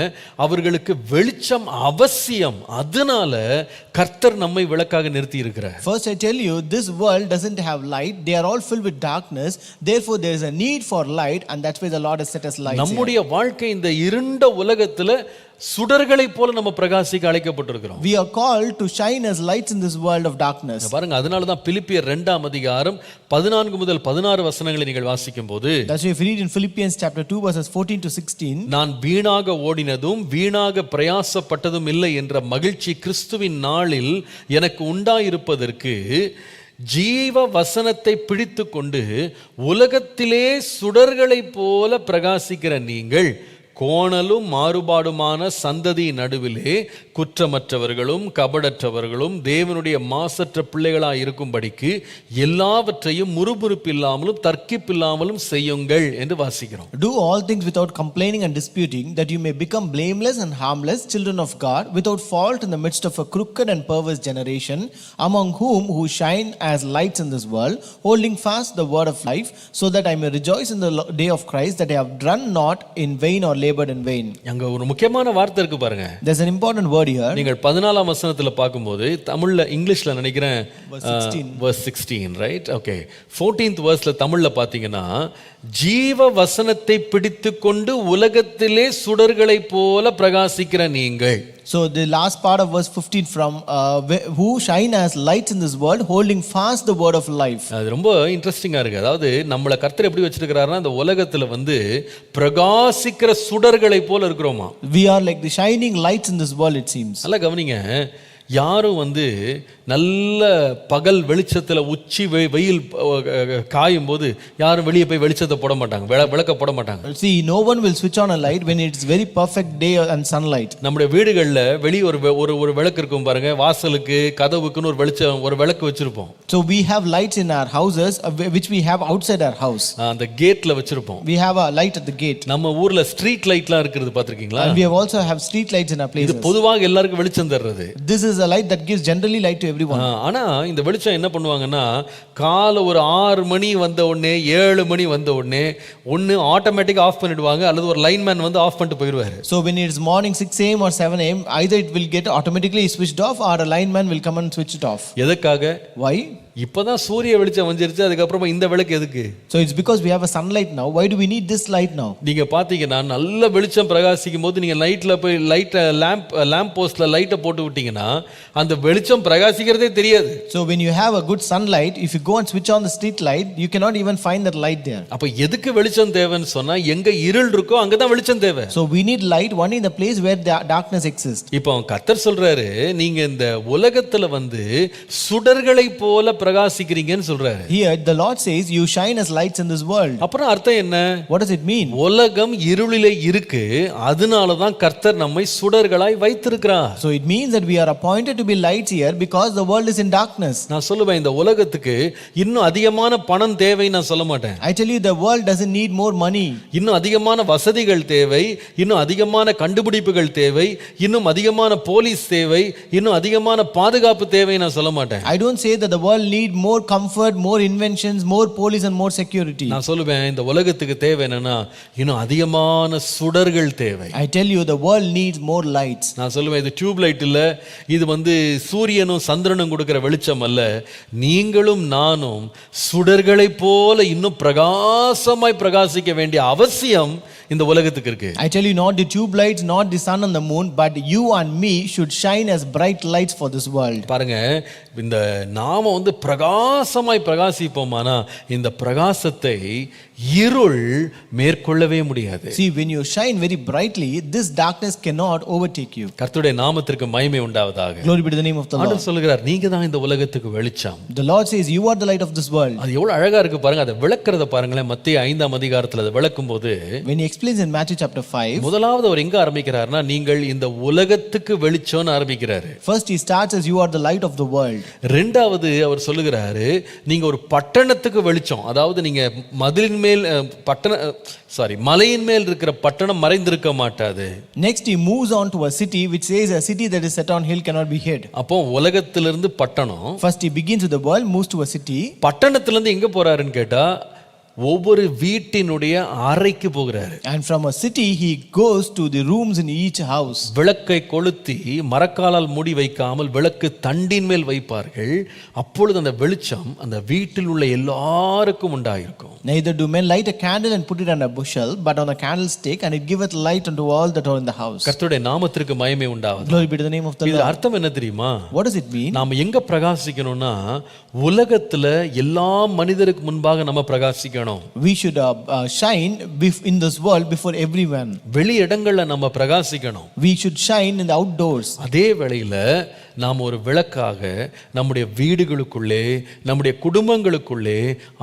அவர்களுக்கு வெளிச்சம் அவசியம். அதனால கர்த்தர் நம்மை விளக்காக நிறுத்தி இருக்கிறார். First I tell you, this world doesn't have light, they are all filled with darkness, therefore there is a need for light, and that's why the Lord has set us lights. நம்முடைய வாழ்க்கை இந்த இருண்ட உலகத்துல சுடர்களை போல நம்ம பிரகாசிக்க அழைக்கப்பட்டிருக்கிறோம். We are called to shine as lights in this world of darkness. பாருங்க, அதனால தான் பிலிப்பியர் 2ஆம் அதிகாரம் 14 முதல் 16 வசனங்களை நீங்கள் வாசிக்கும்போது, that's why if you read in Philippians chapter 2 verses 14 to 16, நான் வீணாக ஓடினதும் வீணாக பிரயாசப்பட்டதும் இல்லை என்ற மகிழ்ச்சி கிறிஸ்துவின் நாளில் எனக்கு உண்டாயிருப்பதற்கு ஜீவ வசனத்தை பிடித்து கொண்டு உலகத்திலே சுடர்களைப் போல பிரகாசிக்கிற நீங்கள் கோணலும் மாறுபாடுமான சந்ததி நடுவிலே குற்றமற்றவர்களும் கபடற்றவர்களும் தேவனுடைய மாசற்ற பிள்ளைகளாய் இருக்கும்படிக்கு எல்லாவற்றையும் முறுமுறுப்பில்லாமலும் தர்க்கிப்பில்லாமலும் செய்யுங்கள் என்று வாசிக்கிறோம். Do all things without complaining and disputing, that you may become blameless and harmless children of God, without fault in the midst of a crooked and perverse generation, among who shine as lights in this world, holding fast the word of life, so that I may rejoice in the day of Christ, that I have run not in vain or labored labored in vain. அங்க ஒரு முக்கியமான வார்த்தை இருக்கு பாருங்க. There's an important word here. நீங்கள் 14ஆம் வசனத்துல பார்க்கும்போது தமிழ்ல இங்கிலீஷ்ல நினைக்கிறேன் verse 16 right okay 14th verseல தமிழ்ல பாத்தீங்கன்னா ஜீவ வசனத்தை பிடித்துக்கொண்டு உலகத்திலே சுடர்களை போல பிரகாசிக்கிற நீங்கள். So the last part of verse 15 from who shine as lights in this world, holding fast the word of life. அது ரொம்ப இன்ட்ரெஸ்டிங்கா இருக்கு. அதாவது நம்மள கர்த்தர் எப்படி வச்சிருக்கிறாருன்னா இந்த உலகத்துல பிரகாசிக்கிற சுடர்களை போல இருக்கிறோமா. We are like the shining lights in this world, it seems. நல்லா கவனிங்க, யாரும் நல்ல பகல் வெளிச்சத்தில் உச்சி வெயில் காயும் போது யாரும் வெளியே போய் வெளிச்சத்தை போட மாட்டாங்க, விளக்க போட மாட்டாங்க. See, no one will switch on a light when it's very perfect day and sunlight. நம்முடைய வீடுகளில் வெளியே ஒரு விளக்கு இருக்கும் பாருங்க, வாசலுக்கு கதவுக்குன்னு ஒரு விளக்கு வச்சிருப்போம். So we have lights in our houses which we have outside our house. அந்த கேட்ல வச்சிருப்போம். We have a light at the gate. நம்ம ஊர்ல ஸ்ட்ரீட் லைட்லாம் இருக்குது பாத்திருக்கீங்களா? And we also have street lights in our places. இது பொதுவாக எல்லாருக்கும் வெளிச்சம் தர்றது. This is a light that gives generally light to everyone. ஆனா இந்த வெளிச்சம் என்ன பண்ணுவாங்கன்னா காலை ஒரு 6 மணி வந்த உடனே 7 மணி வந்த உடனே ஒன்னு ஆட்டோமேட்டிக் ஆஃப் பண்ணிடுவாங்க அல்லது ஒரு லைன்மேன் ஆஃப் பண்ணிட்டு போயிடுவாரு. So when it is morning 6 am or 7 am, either it will get automatically switched off or a lineman will come and switch it off. எதற்காக? Why? இப்பதான் சூரிய வெளிச்சம் வந்துருச்சு, அதுக்கு அப்புறமா இந்த விளக்கு எதுக்கு? So it's because we have a sunlight now. Why do we need this light now? நீங்க பாத்தீங்கன்னா நல்ல வெளிச்சம் பிரகாசிக்கும் போது நீங்க நைட்ல போய் lamp போஸ்ட்ல லைட்டை போட்டு விட்டீங்கன்னா அந்த வெளிச்சம் பிரகாசிக்கிறதே தெரியாது. So when you have a good sunlight, if you go and switch on the street light, you cannot even find that light there. அப்ப எதுக்கு வெளிச்சம் தேவைன்னு சொன்னா எங்க இருள் இருக்கோ அங்கதான் வெளிச்சம் தேவை. So we need light only in the place where the darkness exists. இப்போ கர்த்தர் சொல்றாரு, நீங்க இந்த உலகத்துல சுடர்களை போல பிரகாசிக்கிறீங்கன்னு சொல்றாரு. Here the Lord says you shine as lights in this world. அப்புறம் அர்த்தம் என்ன? What does it mean? உலகம் இருளிலே இருக்கு, அதனால தான் கர்த்தர் நம்மை சுடர்களாய் வைத்திருக்கிறார். So it means that we are appointed to be lights here because the world is in darkness. நான் சொல்லுவேன் இந்த உலகத்துக்கு இன்னும் அதிகமான பணம் தேவை நான் சொல்ல மாட்டேன். I tell you the world doesn't need more money. இன்னும் அதிகமான வசதிகள் தேவை, இன்னும் அதிகமான கண்டுபிடிப்புகள் தேவை, இன்னும் அதிகமான போலீஸ் தேவை, இன்னும் அதிகமான பாதுகாப்பு தேவை நான் சொல்ல மாட்டேன். I don't say that the world need more comfort, more inventions, more police and more security. நான் சொல்லுவேன் இந்த உலகத்துக்கு தேவை என்னன்னா இன்னும் அதிகமான சுடர்கள் தேவை. I tell you the world needs more lights. நான் சொல்லுவேன் இது டியூப் லைட் இல்ல, இது சூரியனும் சந்திரனும் கொடுக்கிற வெளிச்சம் அல்ல. நீங்களும் நானும் சுடர்களை போல இன்னும் பிரகாசமாய் பிரகாசிக்க வேண்டிய அவசியம் இந்த உலகத்துக்கு இருக்கு. I tell you not the tube lights, not the sun and the moon, but you and me should shine as bright lights for this world. பாருங்க, இந்த நாம பிரகாசமாய் பிரகாசிப்போமானா இந்த பிரகாசத்தை இருள் மேற்கொள்ளவே முடியாது. See, when you shine very brightly, this darkness cannot overtake you. கர்த்தருடைய நாமத்திற்கு மகிமை உண்டாவதாக. Glory be to the name of the Lord. ஆண்டவர் சொல்கிறார், நீங்க தான் இந்த உலகத்துக்கு வெளிச்சம். The Lord says you are the light of this world. அது எவ்வளவு அழகா இருக்கு பாருங்க, அதை விளக்குறத பாருங்களேன். மத்தேயு 5ஆம் அதிகாரத்துல அதை விளக்கும்போது when he explains in Matthew chapter 5, முதலாவது அவர் எங்க ஆரம்பிக்கிறார்னா நீங்கள் இந்த உலகத்துக்கு வெளிச்சம்னு ஆரம்பிக்கிறாரு. First he starts as you are the light of the world. இரண்டாவது அவர் சொல்லுகிறாரு நீங்க ஒரு பட்டணத்துக்கு வெளிச்சம், அதாவது நீங்க மதிலின் மேல் மலையின் மேல் இருக்கிற பட்டணம் மறைந்திருக்க மாட்டாது. Next he moves on to a city which says a city that is set on hill cannot be hid. அப்போ உலகத்திலிருந்து பட்டணம், first he begins with the world, moves to a city. பட்டணத்திலிருந்து எங்க போறாருன்னு கேட்டா ஒவ்வொரு வீட்டினுடைய அறைக்கு போகிறாரு. And from a city he goes to the rooms in each house. விளக்கை கொளுத்தி மரக்காலால் மூடி வைக்காமல் விளக்கு தண்டின் மேல் வைப்பார்கள். அப்பொழுது அந்த வெளிச்சம் அந்த வீட்டில் உள்ள எல்லாருக்கும் உண்டாயிருக்கும். Neither do men light a candle and put it on a bushel, but on a candlestick, and it giveth light unto all that are in the house. கர்த்தருடைய நாமத்திற்கு மகிமை உண்டாவதாக. Glory be to the name of the Lord. இது அர்த்தம் என்ன தெரியுமா? What does it mean? நாம எங்க பிரகாசிக்கணும்னா உலகத்துல எல்லா மனிதருக்கு முன்பாக நம்ம பிரகாசிக்கணும். We should shine in this world before everyone. வெளி இடங்கள்ல நம்ம பிரகாசிக்கணும். We should shine in the outdoors. அதே வேளையில நாம் ஒரு விளக்காக நம்முடைய வீடுகளுக்குள்ளே, நம்முடைய குடும்பங்களுக்குள்ளே,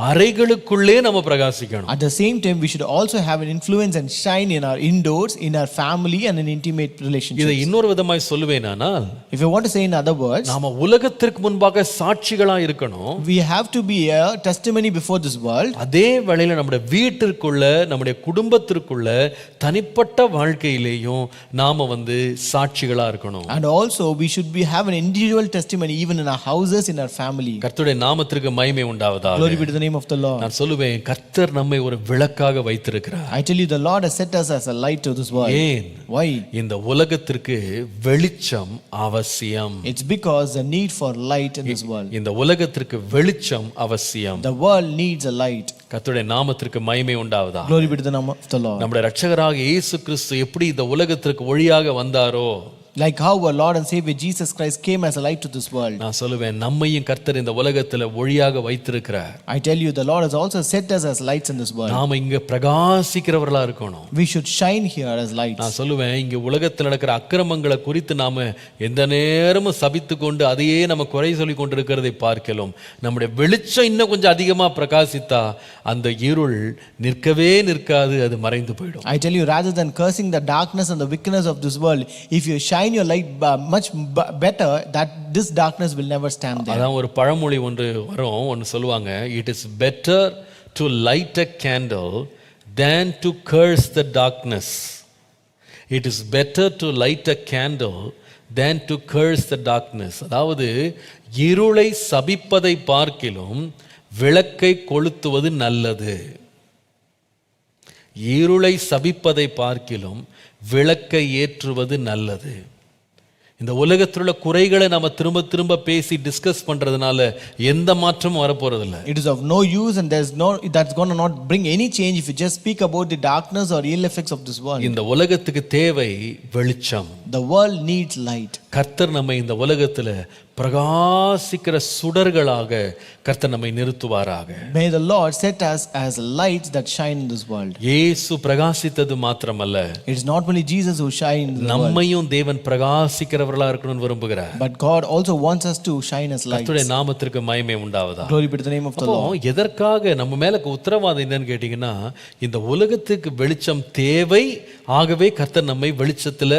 அறைகளுக்குள்ளே நம்ம பிரகாசிக்கணும். At the same time we should also have an influence and shine in our indoors, in our family and in intimate relationships. இதை இன்னொரு விதமாய் சொல்லுவேனானால், if you want to say in other words, நாம உலகத்திற்கு முன்பாக சாட்சிகளா இருக்கணும். We have to be a testimony before this world. அதே வேளையில நம்முடைய வீட்டிற்குள்ள, நம்முடைய குடும்பத்திற்குள்ள, தனிப்பட்ட வாழ்க்கையிலேயும் நாம சாட்சிகளா இருக்கணும். And also we should be have an individual testimony even in our houses, in our family. கர்த்தருடைய நாமத்திற்கு மகிமை உண்டாவதாக. Glory be to the name of the Lord. நான் சொல்லுவேன், கர்த்தர் நம்மை ஒரு விளக்காக வைத்திருக்கிறார். I tell you, the Lord has set us as a light to this world. ஏன்? Why? இந்த உலகத்திற்கு வெளிச்சம் அவசியம். It's because the need for light in this world. இந்த உலகத்திற்கு வெளிச்சம் அவசியம். The world needs a light. கர்த்தருடைய நாமத்திற்கு மகிமை உண்டாவதாக. Glory be to the name of the Lord. நம்முடைய இரட்சகராக இயேசு கிறிஸ்து எப்படி இந்த உலகத்திற்கு ஒளியாக வந்தாரோ, Like how our Lord and Savior Jesus Christ came as a light to this world. நான் சொல்லுவேன், நம்மையும் கர்த்தர் இந்த உலகத்துல ஒளியாக வைத்திருக்கிறார். I tell you, the Lord has also set us as lights in this world. நாம இங்க பிரகாசிக்கிறவர்களா இருக்கணும். We should shine here as lights. நான் சொல்லுவேன், இங்க உலகத்தில் நடக்கிற அக்கிரமங்களை குறித்து நாம எந்த நேரமும் சபித்து கொண்டு அதையே நம்ம குறை சொல்லி கொண்டிருக்கிறதை பார்க்கலாம். நம்முடைய வெளிச்சம் இன்னும் கொஞ்சம் அதிகமா பிரகாசித்தா அந்த இருள் நிற்கவே நிற்காது, அது மறைந்து போயிடும். I tell you, rather than cursing the darkness and the wickedness of this world, if you shine your light much better, that this darkness will never stand there. அதான் ஒரு பழமொழி ஒன்று சொல்லுவாங்க, it is better to light a candle than to curse the darkness. It is better to light a candle than to curse the darkness. அதாவது இருளை சபிப்பதை பார்க்கிலும் விளக்கை கொளுத்துவது நல்லது. இருளை சபிப்பதை பார்க்கிலும் விளக்கை ஏற்றுவது நல்லது. இந்த உலகத்தில் உள்ள குறைகளை நம்ம திரும்ப திரும்ப பேசி டிஸ்கஸ் பண்றதுனால எந்த மாற்றமும் வரப்போறதில்லை. It is of no use, and that's going to not bring any change if you just speak about the darkness or ill effects of this world. இந்த உலகத்துக்கு தேவை வெளிச்சம். The world needs light. கர்த்தர் நம்மை இந்த உலகத்துல பிரகாசிக்கிற சுடர்களாக கர்த்தர் நம்மை நிறுத்துவாராக. May the Lord set us as lights that shine in this world. இயேசு பிரகாசித்தது மாத்திரமல்ல, It is not only Jesus who shines in the world, நம்மையும் தேவன் பிரகாசிக்கிறவர்களா இருக்கணும்னு விரும்புகிறார். but God also wants us to shine as lights. கர்த்தருடைய நாமத்திற்கு மகிமை உண்டாவதா. Glory be to the name of the Lord. எதற்காக நம்ம மேல உத்தரவாதம் என்னன்னு கேட்டீங்கன்னா, இந்த உலகத்துக்கு வெளிச்சம் தேவை, ஆகவே கர்த்தர் நம்மை வெளிச்சத்துல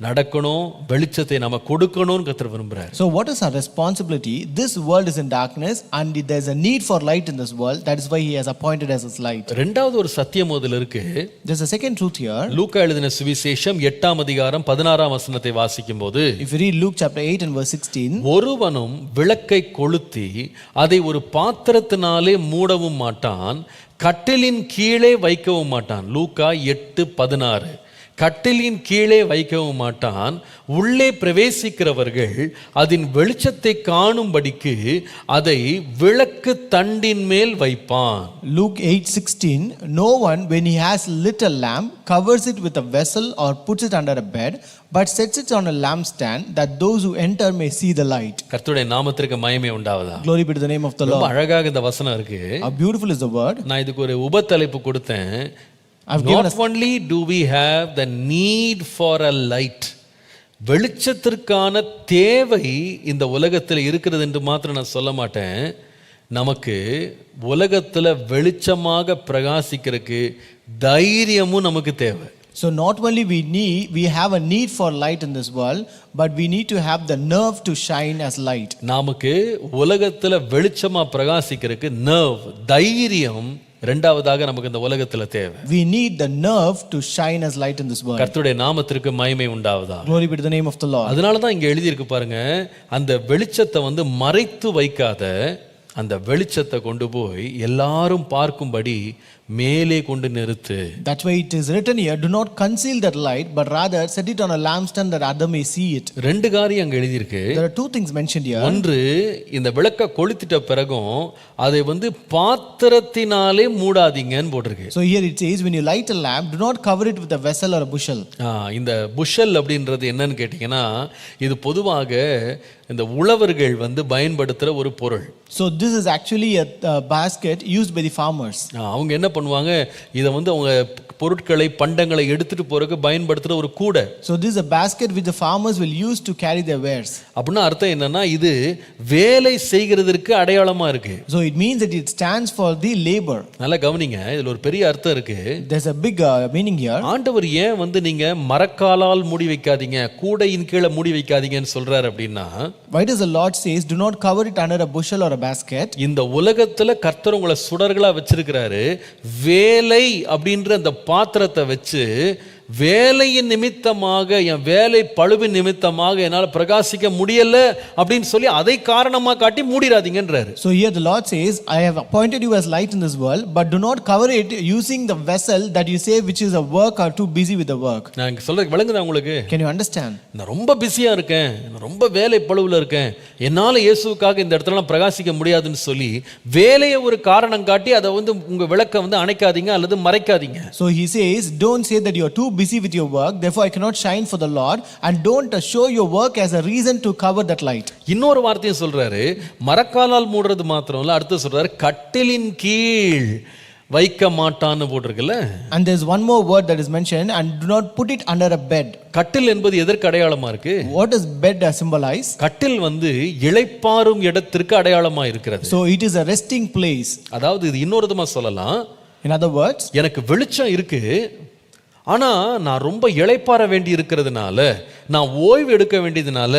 நடக்கணும், வெளிச்சத்தை நம்ம கொடுக்கணும்னு கர்த்தர் விரும்புறார். So what is our responsibility? This world is in darkness and there is a need for light in this world. That is why he has appointed us as light. இரண்டாவது ஒரு சத்தியம் அதில் இருக்கு. There's a second truth here. லூக்கா எழுதின சுவிசேஷம் 8ஆம் அதிகாரம் 16ஆம் வசனத்தை வாசிக்கும்போது, If you read Luke chapter 8 and verse 16, ஒருவனும் விளக்கை கொளுத்தி அதை ஒரு பாத்திரத்தினாலே மூடவும் மாட்டான், கட்டிலின் கீழே வைக்கவும் மாட்டான். லூக்கா 8:16. கட்டிலின் கீழே வைக்கவும் மாட்டான், உள்ளே பிரவேசிக்கிறவர்கள் அதன் வெளிச்சத்தை காணும்படிக்கு அதை விளக்கு தண்டின் மேல் வைப்பான். Luke 8:16, no one when he has lit a lamp covers it with a vessel or puts it under a bed, but sets it on a lampstand that those who enter may see the light. கர்த்தருடைய நாமத்திற்கு மகிமை உண்டாவதா. Glory be to the name of the ரொம்ப Lord. அழகாக இந்த வசனம் இருக்கு. How beautiful is the word. நான் இதுக்கு ஒரு உபத்தலைப்பு கொடுத்தேன். Not only do we have the need for a light, வெளிச்சத்திற்கான தேவை இந்த உலகத்தில் இருக்கிறது என்று மாத்திரம் நான் சொல்ல மாட்டேன். நமக்கு உலகத்தில் வெளிச்சமாக பிரகாசிக்கிறதுக்கு தைரியமும் நமக்கு தேவை. So not only we have a need for light in this world, but we need to have the nerve to shine as light. நமக்கு உலகத்தில் வெளிச்சமா பிரகாசிக்கிறதுக்கு nerve, தைரியம் இரண்டாவதாக நமக்கு இந்த உலகத்துல தேவை. We need the nerve to shine as light in this world. கர்த்தருடைய நாமத்திற்கு மகிமை உண்டாவதா. Glory be to the name of the Lord. அதனால தான் இங்க எழுதி இருக்கு பாருங்க, அந்த வெளிச்சத்தை மறைத்து வைக்காத, அந்த வெளிச்சத்தை கொண்டு போய் எல்லாரும் பார்க்கும்படி மேலே கொண்டு நிறுத்து. That's why it is written here, do not conceal that light, but rather set it on a lampstand that other may see it. ரெண்டு காரியம் அங்க எழுதி இருக்கு. There are two things mentioned here. ஒன்று, இந்த விளக்க கொளுத்திட்ட பிறகும் அதை பாத்திரத்தினாலே மூடாதீங்கன்னு போட்டிருக்கு. So here it says, when you light a lamp, do not cover it with a vessel or a bushel. இந்த புஷல் அப்படின்றது என்னன்னு கேட்டீங்கன்னா, இது பொதுவாக இந்த உழவர்கள் பயன்படுத்துற ஒரு பொருள். So this is actually a basket used by the farmers. அவங்க என்ன பண்ணுவாங்க, இதை அவங்க பொருட்களை பண்டங்களை எடுத்துட்டு போறதுக்கு பயன்படுத்துற ஒரு கூடை. So this is a basket which the farmers will use to carry their wares. அப்படின்னா அர்த்தம் என்னன்னா, இது வேலை செய்கிறதற்கு அடையாளமா இருக்கு. So it means that it stands for the labor. நல்லா கவனிங்க, இதுல ஒரு பெரிய அர்த்தம் இருக்கு. There's a big meaning here. ஆண்டவர் ஏன் நீங்க மரக்காலால் மூடி வைக்காதீங்க, கூடையின் கீழே மூடி வைக்காதீங்கன்னு சொல்றாரு அப்படின்னா, why does the Lord says do not cover it under a bushel or a basket? இந்த உலகத்துல கர்த்தர் உங்களை சுடர்களா வச்சிருக்கிறாரு. வேலை அப்படின்ற அந்த பாத்திரத்தை வச்சு வேலையின் நிமித்தமாக, என் வேலை பளுவின் நிமித்தமாக என்னால் பிரகாசிக்க முடியல அப்படின்னு சொல்லி அதை காரணமா காட்டி மூடிராதீங்கன்றாரு. So here the Lord says, I have appointed you as light in this world, but do not cover it using the vessel that you say which is a work or too busy with the work. நான் சொல்றது விளங்குதா உங்களுக்கு? Can you understand? நான் ரொம்ப பிஸியா இருக்கேன், நான் ரொம்ப வேலை பளுவுல இருக்கேன், என்னால இயேசுவுக்காக இந்த இடத்துல பிரகாசிக்க முடியாதுன்னு சொல்லி வேலையை ஒரு காரணம் காட்டி அதை உங்க விளக்க அணைக்காதீங்க அல்லது மறைக்காதீங்க. So he says, don't say that you are too busy with your work, therefore I cannot shine for the Lord, and don't show your work as a reason to cover that light. இன்னொரு வார்த்தையும் சொல்றாரு, மரக்காலால் மூடுறது மாத்திரம் இல்ல, அடுத்து சொல்றாரு கட்டிலின் கீழ் வைக்க மாட்டான்னு போட்டிருக்குல்ல. And there's one more word that is mentioned, and do not put it under a bed. கட்டில் என்பது எதற்கு அடையாளமா இருக்கு? What does bed symbolize? கட்டில் இளைப்பாறும் இடத்திற்கு அடையாளமா இருக்கிறது. So it is a resting place. அதாவது இது இன்னொரு விதமா சொல்லலாம். In other words, எனக்கு வெளிச்சம் இருக்கு, ஆனா நான் ரொம்ப இளைப்பாற வேண்டி இருக்கிறதுனால, நான் ஓய்வு எடுக்க வேண்டியதுனால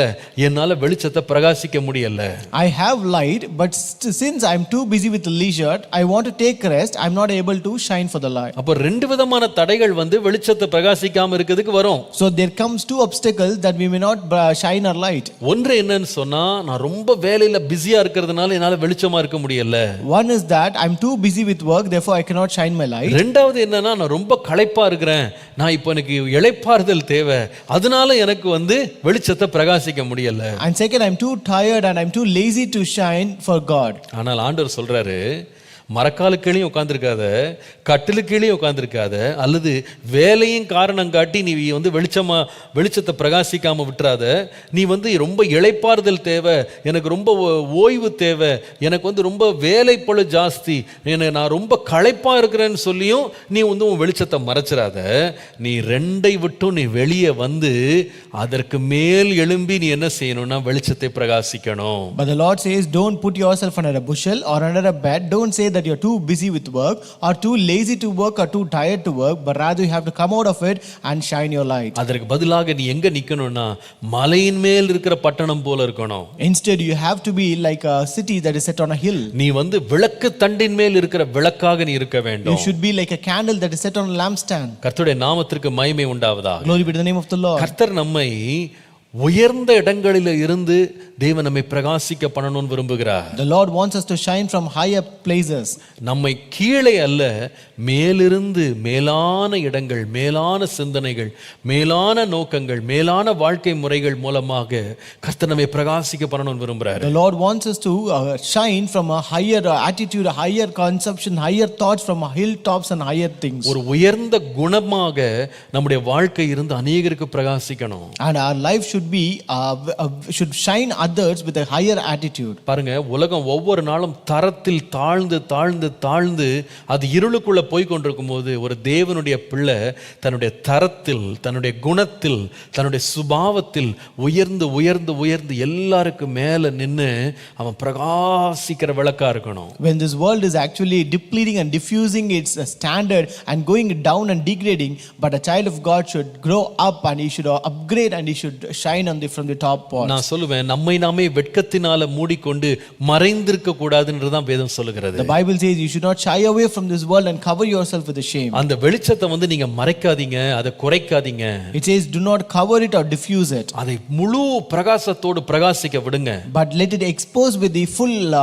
என்னால வெளிச்சத்தை பிரகாசிக்க முடியல. I have light, but since I'm too busy with leisure, I want to take rest, I'm not able to shine for the light. அப்ப ரெண்டு விதமான தடைகள் வெளிச்சத்தை பிரகாசிக்காம இருக்கிறதுக்கு வரும். So there comes two obstacles that we may not shine our light. ஒன்று என்னன்னு சொன்னா, நான் ரொம்ப வேலையில பிஸியா இருக்கிறதுனால என்னால வெளிச்சமா இருக்க முடியல. One is that I'm too busy with work, therefore I cannot shine my light. ரெண்டாவது என்னன்னா, நான் ரொம்ப களைப்பா இருக்கிறேன், நான் இப்போ எனக்கு இளைப்பாறுதல் தேவை, அதனால எனக்கு வெளிச்சத்தை பிரகாசிக்க முடியல. And second, I'm too tired and I'm too lazy to shine for God. ஆனால் ஆண்டவர் சொல்றாரு, மரக்காலு கீழே உட்கார்ந்திருக்காத, கட்டிலு கீழே உட்கார்ந்திருக்காத, அல்லது வேலையும் காரணம் காட்டி நீ வெளிச்சத்தை பிரகாசிக்காம விட்டுறாத. நீ ரொம்ப இளைப்பாறுதல் தேவை, எனக்கு ரொம்ப ஓய்வு தேவை, எனக்கு ரொம்ப வேலை பளு ஜாஸ்தி, நான் ரொம்ப களைப்பா இருக்கிறேன்னு சொல்லியும் நீ உன் வெளிச்சத்தை மறைச்சிடாத. நீ ரெண்டை விட்டும் நீ வெளியே அதற்கு மேல் எழும்பி நீ என்ன செய்யணும்னா வெளிச்சத்தை பிரகாசிக்கணும். But the Lord says, don't put yourself under a bushel or under a bed. Don't say that you're too busy with work or too lazy to work or too tired to work, but rather you have to come out of it and shine your light. அதற்கு பதிலாக நீ எங்க நிக்கணும்னா மலையின் மேல் இருக்கிற பட்டணம் போல இருக்கணும். Instead you have to be like a city that is set on a hill. நீ விளக்கு தண்டின் மேல் இருக்கிற விளக்காக நீ இருக்க வேண்டும். You should be like a candle that is set on a lampstand. கர்த்தருடைய நாமத்திற்கு மகிமை உண்டாவதாக. Glory be to the name of the Lord. கர்த்தர் நம்மை உயர்ந்த இடங்களில் இருந்து தேவன் நம்மை பிரகாசிக்க பண்ணணும்னு விரும்புகிறார். The Lord wants us to shine from higher places. நம்மை கீழே அல்ல, மேலிருந்து மேலான இடங்கள், மேலான சிந்தனைகள், மேலான நோக்கங்கள், மேலான வாழ்க்கை முறைகள் மூலமாக கர்த்தர் நம்மை பிரகாசிக்க பண்ணணும்னு விரும்புகிறார். The Lord wants us to shine from a higher attitude, a higher conception, higher thoughts, from hilltops and higher things. ஒரு உயர்ந்த குணமாக நம்முடைய வாழ்க்கை இருந்து அநேகருக்கு பிரகாசிக்கணும். And our life should should shine others with a higher attitude. பாருங்க, உலகம் ஒவ்வொரு நாளும் தரத்தில் தாழ்ந்து தாழ்ந்து தாழ்ந்து அது இருளுக்குள்ள போய் கொண்டிருக்கும் போது ஒரு தேவனுடைய பிள்ளை தன்னுடைய தரத்தில், தன்னுடைய குணத்தில், தன்னுடைய சுபாவத்தில் உயர்ந்து உயர்ந்து உயர்ந்து எல்லாருக்கும் மேல நின்று அவன் பிரகாசிக்கிற விளக்கா இருக்கணும். When this world is actually depleting and diffusing its standard and going down and degrading, but a child of God should grow up and he should upgrade and he should shine from the top part. நான் சொல்லுவேன், நம்மை நாமே வெட்கத்தினால மூடிக்கொண்டு மறைந்திருக்க கூடாதுன்றதான் வேதம் சொல்லுகிறது. The Bible says you should not shy away from this world and cover yourself with the shame. அந்த வெளிச்சத்தை நீங்க மறைக்காதீங்க, அதை குறைக்காதீங்க. It says do not cover it or diffuse it. அதை முழு பிரகாசத்தோடு பிரகாசிக்க விடுங்க. But let it expose with the full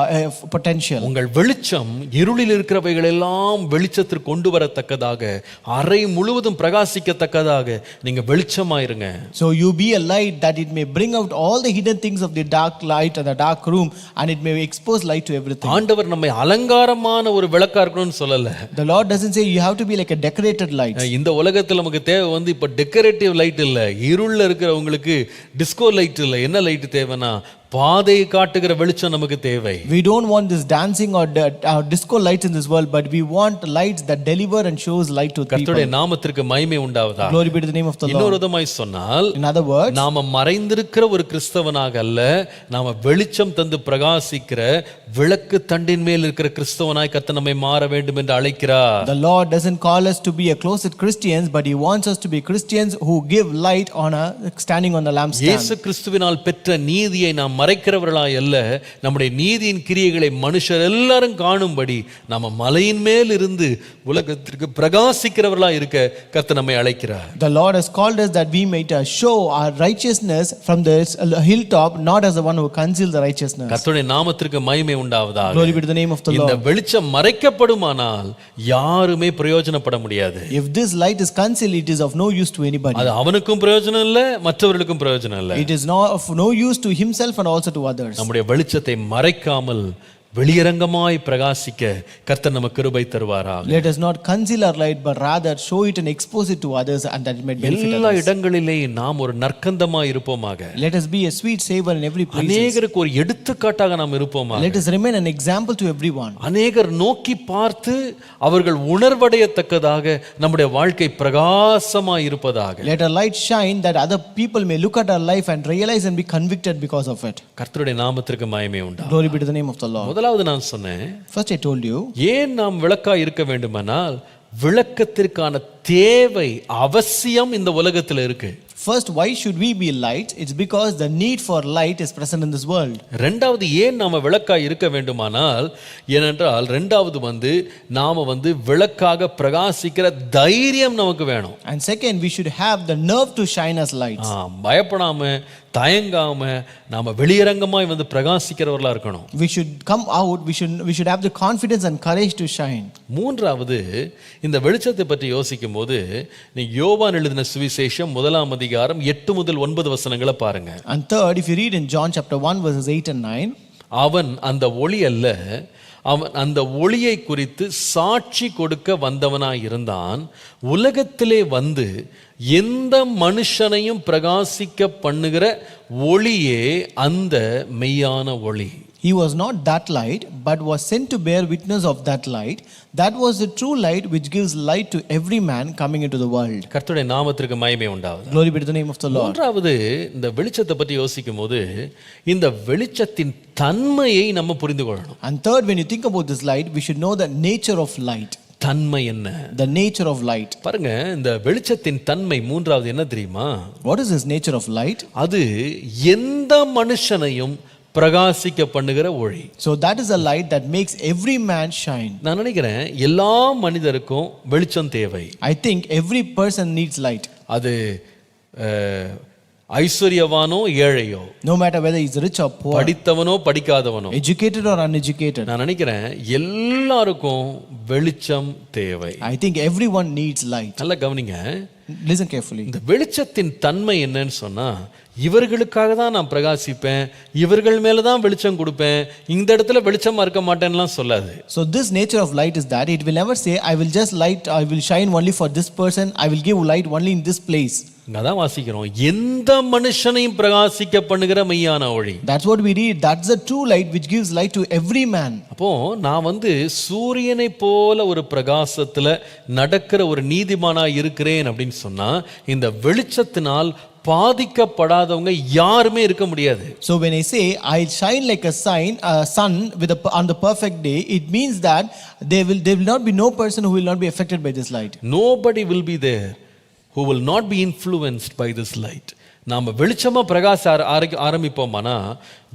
potential. உங்கள் வெளிச்சம் இருளில் இருக்கிறவைகள் எல்லாம் வெளிச்சத்திற்கு கொண்டு வரத்தக்கதாக, அறை முழுவதும் பிரகாசிக்கத்தக்கதாக நீங்க வெளிச்சமாயிருங்க. So you be a light that it may bring out all the hidden things of the dark light and the dark room, and it may expose light to everything. ஆண்டவர் நம்மை அலங்காரமான ஒரு விளக்கா இருக்கணும்னு சொல்லல. The Lord doesn't say you have to be like a decorated light. இந்த உலகத்துல நமக்கு தேவை இப்ப டெக்கரேட்டிவ் லைட் இல்ல, இருள்ல இருக்கிறவங்களுக்கு டிஸ்கோ லைட் இல்ல. என்ன லைட் தேவைன்னா பாதையை காட்டுகிற வெளிச்சம் நமக்கு தேவை. We don't want this dancing or disco lights in this world, but we want lights that deliver and shows light to people. கர்த்தருடைய நாமத்திற்கு மகிமை உண்டாவதாக. Glory be to the name of the Lord. இன்னொரு விதமாய் சொன்னால், in other words, நாம மறைந்திருக்கிற ஒரு கிறிஸ்தவனாக அல்ல, நாம வெளிச்சம் தந்து பிரகாசிக்கிற விளக்கு தண்டின் மேல் இருக்கிற கிறிஸ்தவனாய் கர்த்தர் நம்மை மாற வேண்டும் என்று அழைக்கிறார். The Lord doesn't call us to be a closet Christians, but he wants us to be Christians who give light on standing on the lampstand. இயேசு கிறிஸ்துவினால் பெற்ற நீதியை நாம் மறைக்கிறவர்களாய் அல்ல, நம்முடைய நீதியின் கிரியைகளை மனுஷர் எல்லாரும் காணும்படி நம்ம மலையின் மேல் இருந்து உலகத்திற்கு பிரகாசிக்கிறவர்களாய் இருக்க கர்த்தர் நம்மை அழைக்கிறார். The Lord has called us that we might show our righteousness from the hilltop, not as the one who conceals the righteousness. கர்த்தருடைய நாமத்திற்கு மகிமை உண்டாவதாக. Glory be to the name of the இந்த Lord. வெளிச்சம் மறைக்கப்படுமானால் யாருமே பிரயோஜனப்பட முடியாது. If this light is concealed, it is of no use to anybody. அது அவனுக்கும் பிரயோஜனம் இல்லை, மற்றவர்களுக்கும் பிரயோஜனம் இல்லை. It is not of no use to himself and also to others. நம்முடைய வெளிச்சத்தை மறைக்காமல் வெளியரங்கமாய் பிரகாசிக்க கர்த்தர் நமக்கு கிருபை தருவாராக. Let us not conceal our light, but rather show it and expose it to others, and that it might benefit எல்லா others. இடங்களிலே நாம் ஒரு நற்கந்தமாய் இருப்போமாக. Let us be a sweet savor in every place. அநேகருக்கு ஒரு எடுத்துக்காட்டாக நாம் இருப்போமாக. Let us remain an example to everyone. அநேகர் நோக்கி பார்த்து அவர்கள் உணர்வடையத்தக்கதாக நம்முடைய வாழ்க்கை பிரகாசமாய் இருப்பதாக. Let our light shine that other people may look at our life and realize and be convicted because of it. கர்த்தருடைய நாமத்திற்கு மகிமை உண்டாகும். Glory be to the name of the Lord. முதலாவது நான் சொன்னேன், First I told you, ஏன் நாம் விளக்காய் இருக்க வேண்டுமானால் விளக்கத்திற்கான தேவை அவசியம் இந்த உலகத்தில் இருக்கு. first, why should we be light? It's because the need for light is present in this world. ரெண்டாவது ஏன் நாம விளக்காய் இருக்க வேண்டுமானால், ஏனென்றால் ரெண்டாவது நாம விளக்காக பிரகாசிக்கிற தைரியம் நமக்கு வேணும். And second, we should have the nerve to shine as lights. பயப்படாம தயங்காம நாம வெளியரங்கமாய் பிரகாசிக்கிறவர்களா இருக்கணும். We should come out, we should have the confidence and courage to shine. மூன்றாவது, இந்த வெளிச்சத்தை பற்றி யோசிக்கும் போது நீ யோவான் எழுதின சுவிசேஷம் 1ஆம் அதிகாரம் 8 முதல் 9 வசனங்களை பாருங்க. And third, if you read in John chapter 1 verses 8 and 9, அவன் அந்த ஒளி அல்ல, அவன் அந்த ஒளியை குறித்து சாட்சி கொடுக்க வந்தவனாய் இருந்தான். உலகத்திலே வந்து எந்த மனுஷனையும் பிரகாசிக்க பண்ணுகிற ஒளியே அந்த மெய்யான ஒளி. he was not that light, but was sent to bear witness of that light. That was the true light which gives light to every man coming into the world. கர்த்தருடைய நாமத்திற்கு மகிமை உண்டாவது. Glory be to the name of the Lord. மூன்றாவது, இந்த வெளிச்சத்தை பற்றி யோசிக்கும் போது இந்த வெளிச்சத்தின் தன்மையை நம்ம புரிந்து கொள்ளணும். And third, when you think about this light, we should know the nature of light. தன்மை என்ன? The nature of light. பாருங்க, இந்த வெளிச்சத்தின் தன்மை மூன்றாவது என்ன தெரியுமா? What is this nature of light? அது எந்த மனுஷனையும் பிரகாசிக்க பண்ணுகிற ஒளி. So that is a light that makes every man shine. நான் நினைக்கிறேன் எல்லா மனிதருக்கும் வெளிச்சம் தேவை. I think every person needs light. அது ஐஸ்வர்யவானோ ஏழையோ, no matter whether he is rich or poor, படித்தவனோ படிக்காதவனோ, educated or uneducated, நான் நினைக்கிறேன் எல்லாருக்கும் வெளிச்சம் தேவை. I think everyone needs light. நல்லா கவனிங்க, listen carefully. இந்த வெளிச்சத்தின் தன்மை என்னன்னு சொன்னா, இவர்களுக்காக தான் நான் பிரகாசிப்பேன், இவர்கள் மேல தான் வெளிச்சம் கொடுப்பேன், இந்த இடத்துல வெளிச்சமா இருக்க மாட்டேன்னுலாம் சொல்லாது. So this nature of light is that it will never say I will just light, I will shine only for this person, I will give light only in this place. அதான் வாசிக்கிறோம், எந்த மனுஷனையும் பிரகாசிக்க பண்ணுகிற மெய்யான ஒளி. That's what we read. That's the true light which gives light to every man. அப்போ நான் சூரியனை போல ஒரு பிரகாசத்துல நடக்கிற ஒரு நீதிமானா இருக்கிறேன் அப்படின்னு சொன்னா, இந்த வெளிச்சத்தினால் பாதிக்கப்படாதவங்க யாருமே இருக்க முடியாது. So when I say I shine like a sun with on the perfect day, it means that there will not be no person who will not be affected by this light. Nobody will be there who will not be influenced by this light. நாம வெளிச்சமா பிரகாச ஆரம்பிப்போமானா,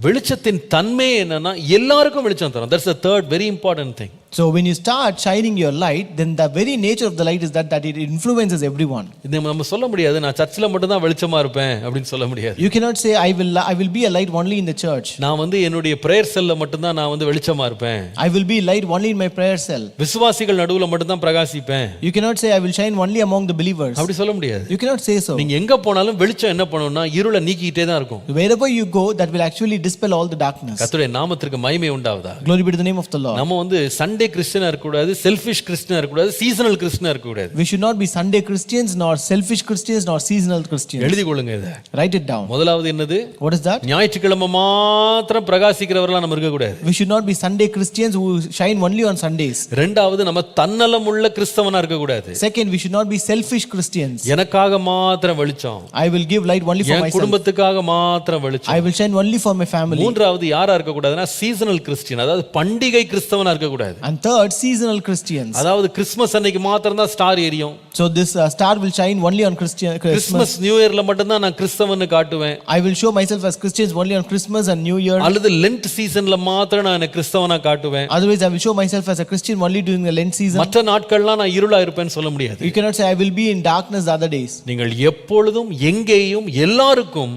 வெளிச்சத்தின் தன்மை என்னன்னா எல்லாருக்கும் வெளிச்சம் தரும். That's the third very important thing. So when you start shining your light, then the very nature of the light is that it influences everyone. இது நம்ம சொல்ல முடியாது, நான் சர்ச்சில் மட்டும் தான் வெளிச்சமா இருப்பேன் அப்படின்னு சொல்ல முடியாது. You cannot say I will be a light only in the church. நான் என்னுடைய பிரேயர் செல்ல மட்டும் தான் நான் வெளிச்சமா இருப்பேன். I will be light only in my prayer cell. விசுவாசிகள் நடுவுல மட்டும் தான் பிரகாசிப்பேன். You cannot say I will shine only among the believers. அப்படி சொல்ல முடியாது. You cannot say so. நீங்க எங்க போனாலும் வெளிச்சம் என்ன பண்ணும்னா இருளை நீக்கிட்டே தான் இருக்கும். Wherever you go, that will actually dispel all the darkness. கர்த்தருடைய நாமத்திற்கு மகிமை உண்டாவதாக. Glory be to the name of the Lord. நம்ம சண்டே கிறிஸ்டியனா இருக்க கூடாது, செல்ஃபிஷ் கிறிஸ்டியனா இருக்க கூடாது, சீசனல் கிறிஸ்டியனா இருக்க கூடாது. We should not be Sunday Christians, nor selfish Christians, nor seasonal Christians. எழுதி கொள்ளுங்க இத. Write it down. முதலாவது என்னது? What is that? ஞாயிற்றுக்கிழமை மாத்திரம் பிரகாசிக்கிறவர்களா நம்ம இருக்க கூடாது. We should not be Sunday Christians who shine only on Sundays. இரண்டாவது, நம்ம தன்னலமுள்ள கிறிஸ்தவனா இருக்க கூடாது. Second, we should not be selfish Christians. எனக்காக மாத்திரம் வெளிச்சம், I will give light only for N myself. குடும்பத்துக்காக மாத்திரம் வெளிச்சம். I will shine only for my family. மூன்றாவது யாரா இருக்க கூடாதுன்னா சீசனல் கிறிஸ்டியன், அதாவது பண்டிகை கிறிஸ்தவனா இருக்க கூடாது. And And third, seasonal Christians. அதாவது கிறிஸ்மஸ் அன்னைக்கு மாத்திரம் தான் ஸ்டார் எரியும். So this star will shine only on Christmas. Christmas new இயர்ல மட்டும் தான் நான் கிறிஸ்தவன்னு காட்டுவேன். I will show myself as Christians only on Christmas and New Year. அல்லது லென்ட் சீசன்ல மாத்திரம் நான் கிறிஸ்தவனா காட்டுவேன். Otherwise I will show myself as a Christian only during the Lent season. மற்ற நாட்கள்லாம் நான் இருளா இருப்பேன்னு சொல்ல முடியாது. You cannot say I will be in darkness the other days. நீங்கள் எப்பொழுதும் எங்கேயும் எல்லாருக்கும்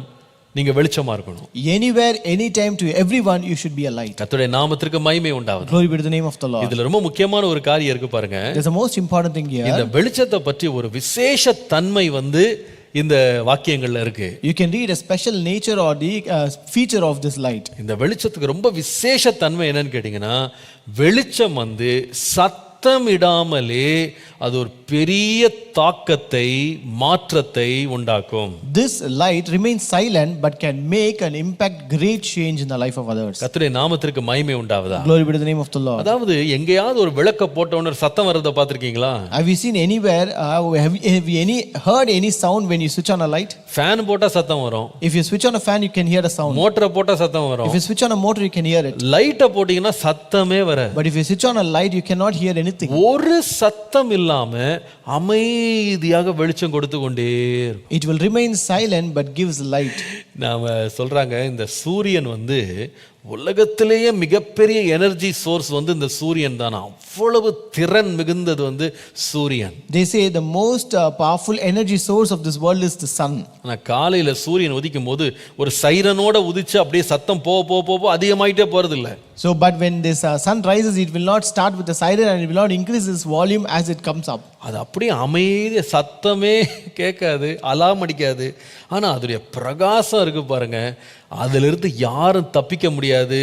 நீங்க வெளிச்சமா இருக்கணும். Anywhere, anytime, to everyone you should be a light. கர்த்தருடைய நாமத்திற்கு மகிமை உண்டாவதாக. Glory be to the name of the Lord. இதுல ரொம்ப முக்கியமான ஒரு காரியம் இருக்கு பாருங்க. There's a most important thing here. இந்த வெளிச்சத்தை பற்றி ஒரு விசேஷ தன்மை இந்த வாக்கியங்கள்ல இருக்கு. You can read a special nature or the feature of this light. இந்த வெளிச்சத்துக்கு ரொம்ப விசேஷ தன்மை என்னன்னு கேட்டீங்கன்னா, வெளிச்சம் சத்தமிடாமலே அது ஒரு பெரிய தாக்கத்தை மாற்றத்தை உண்டாக்கும். This light remains silent but can make an impact, great change in the life of others. கர்த்தருடைய நாமத்திற்கு மகிமை உண்டாவதாக. Glory be to the name of the Lord. அதாவது எங்கேயாவது ஒரு விளக்க போட்ட உடனே ஒரு சத்தம் வரத பாத்திருக்கீங்களா? Have you seen anywhere have you heard any sound when you switch on a light? Fan போட்டா சத்தம் வரும். If you switch on a fan you can hear a sound. மோட்டரை போட்டா சத்தம் வரும். If you switch on a motor you can hear it. லைட்ட போட்டீங்கன்னா சத்தமே வராது. But if you switch on a light you cannot hear anything. ஒரு சத்தம் இல்லாம அமைதியாக வெளிச்சம் கொடுத்து கொண்டே இருக்கும். It will remain silent but gives light. நாம சொல்றாங்க இந்த சூரியன் உலகத்திலேயே மிகப்பெரிய எனர்ஜி சோர்ஸ் இந்த சூரியன் தான். அவ்வளவு திறன் மிகுந்தது சூரியன். They say the most powerful energy source of this world is the sun. ஆனா காலையில சூரியன் உதிக்கும் போது ஒரு சைரனோட உதிச்சு அப்படியே சத்தம் போக அதிகமாயிட்டே போறது இல்ல. So but when this sun rises it will not start with the siren and it will not increase its volume as it comes up. அது அப்படியே அமைதியா சத்தமே கேட்காது, அலாம் அடிக்காது. ஆனா அதோடைய பிரகாசம் இருக்கு பாருங்க, அதிலிருந்து யாரும் தப்பிக்க முடியாது,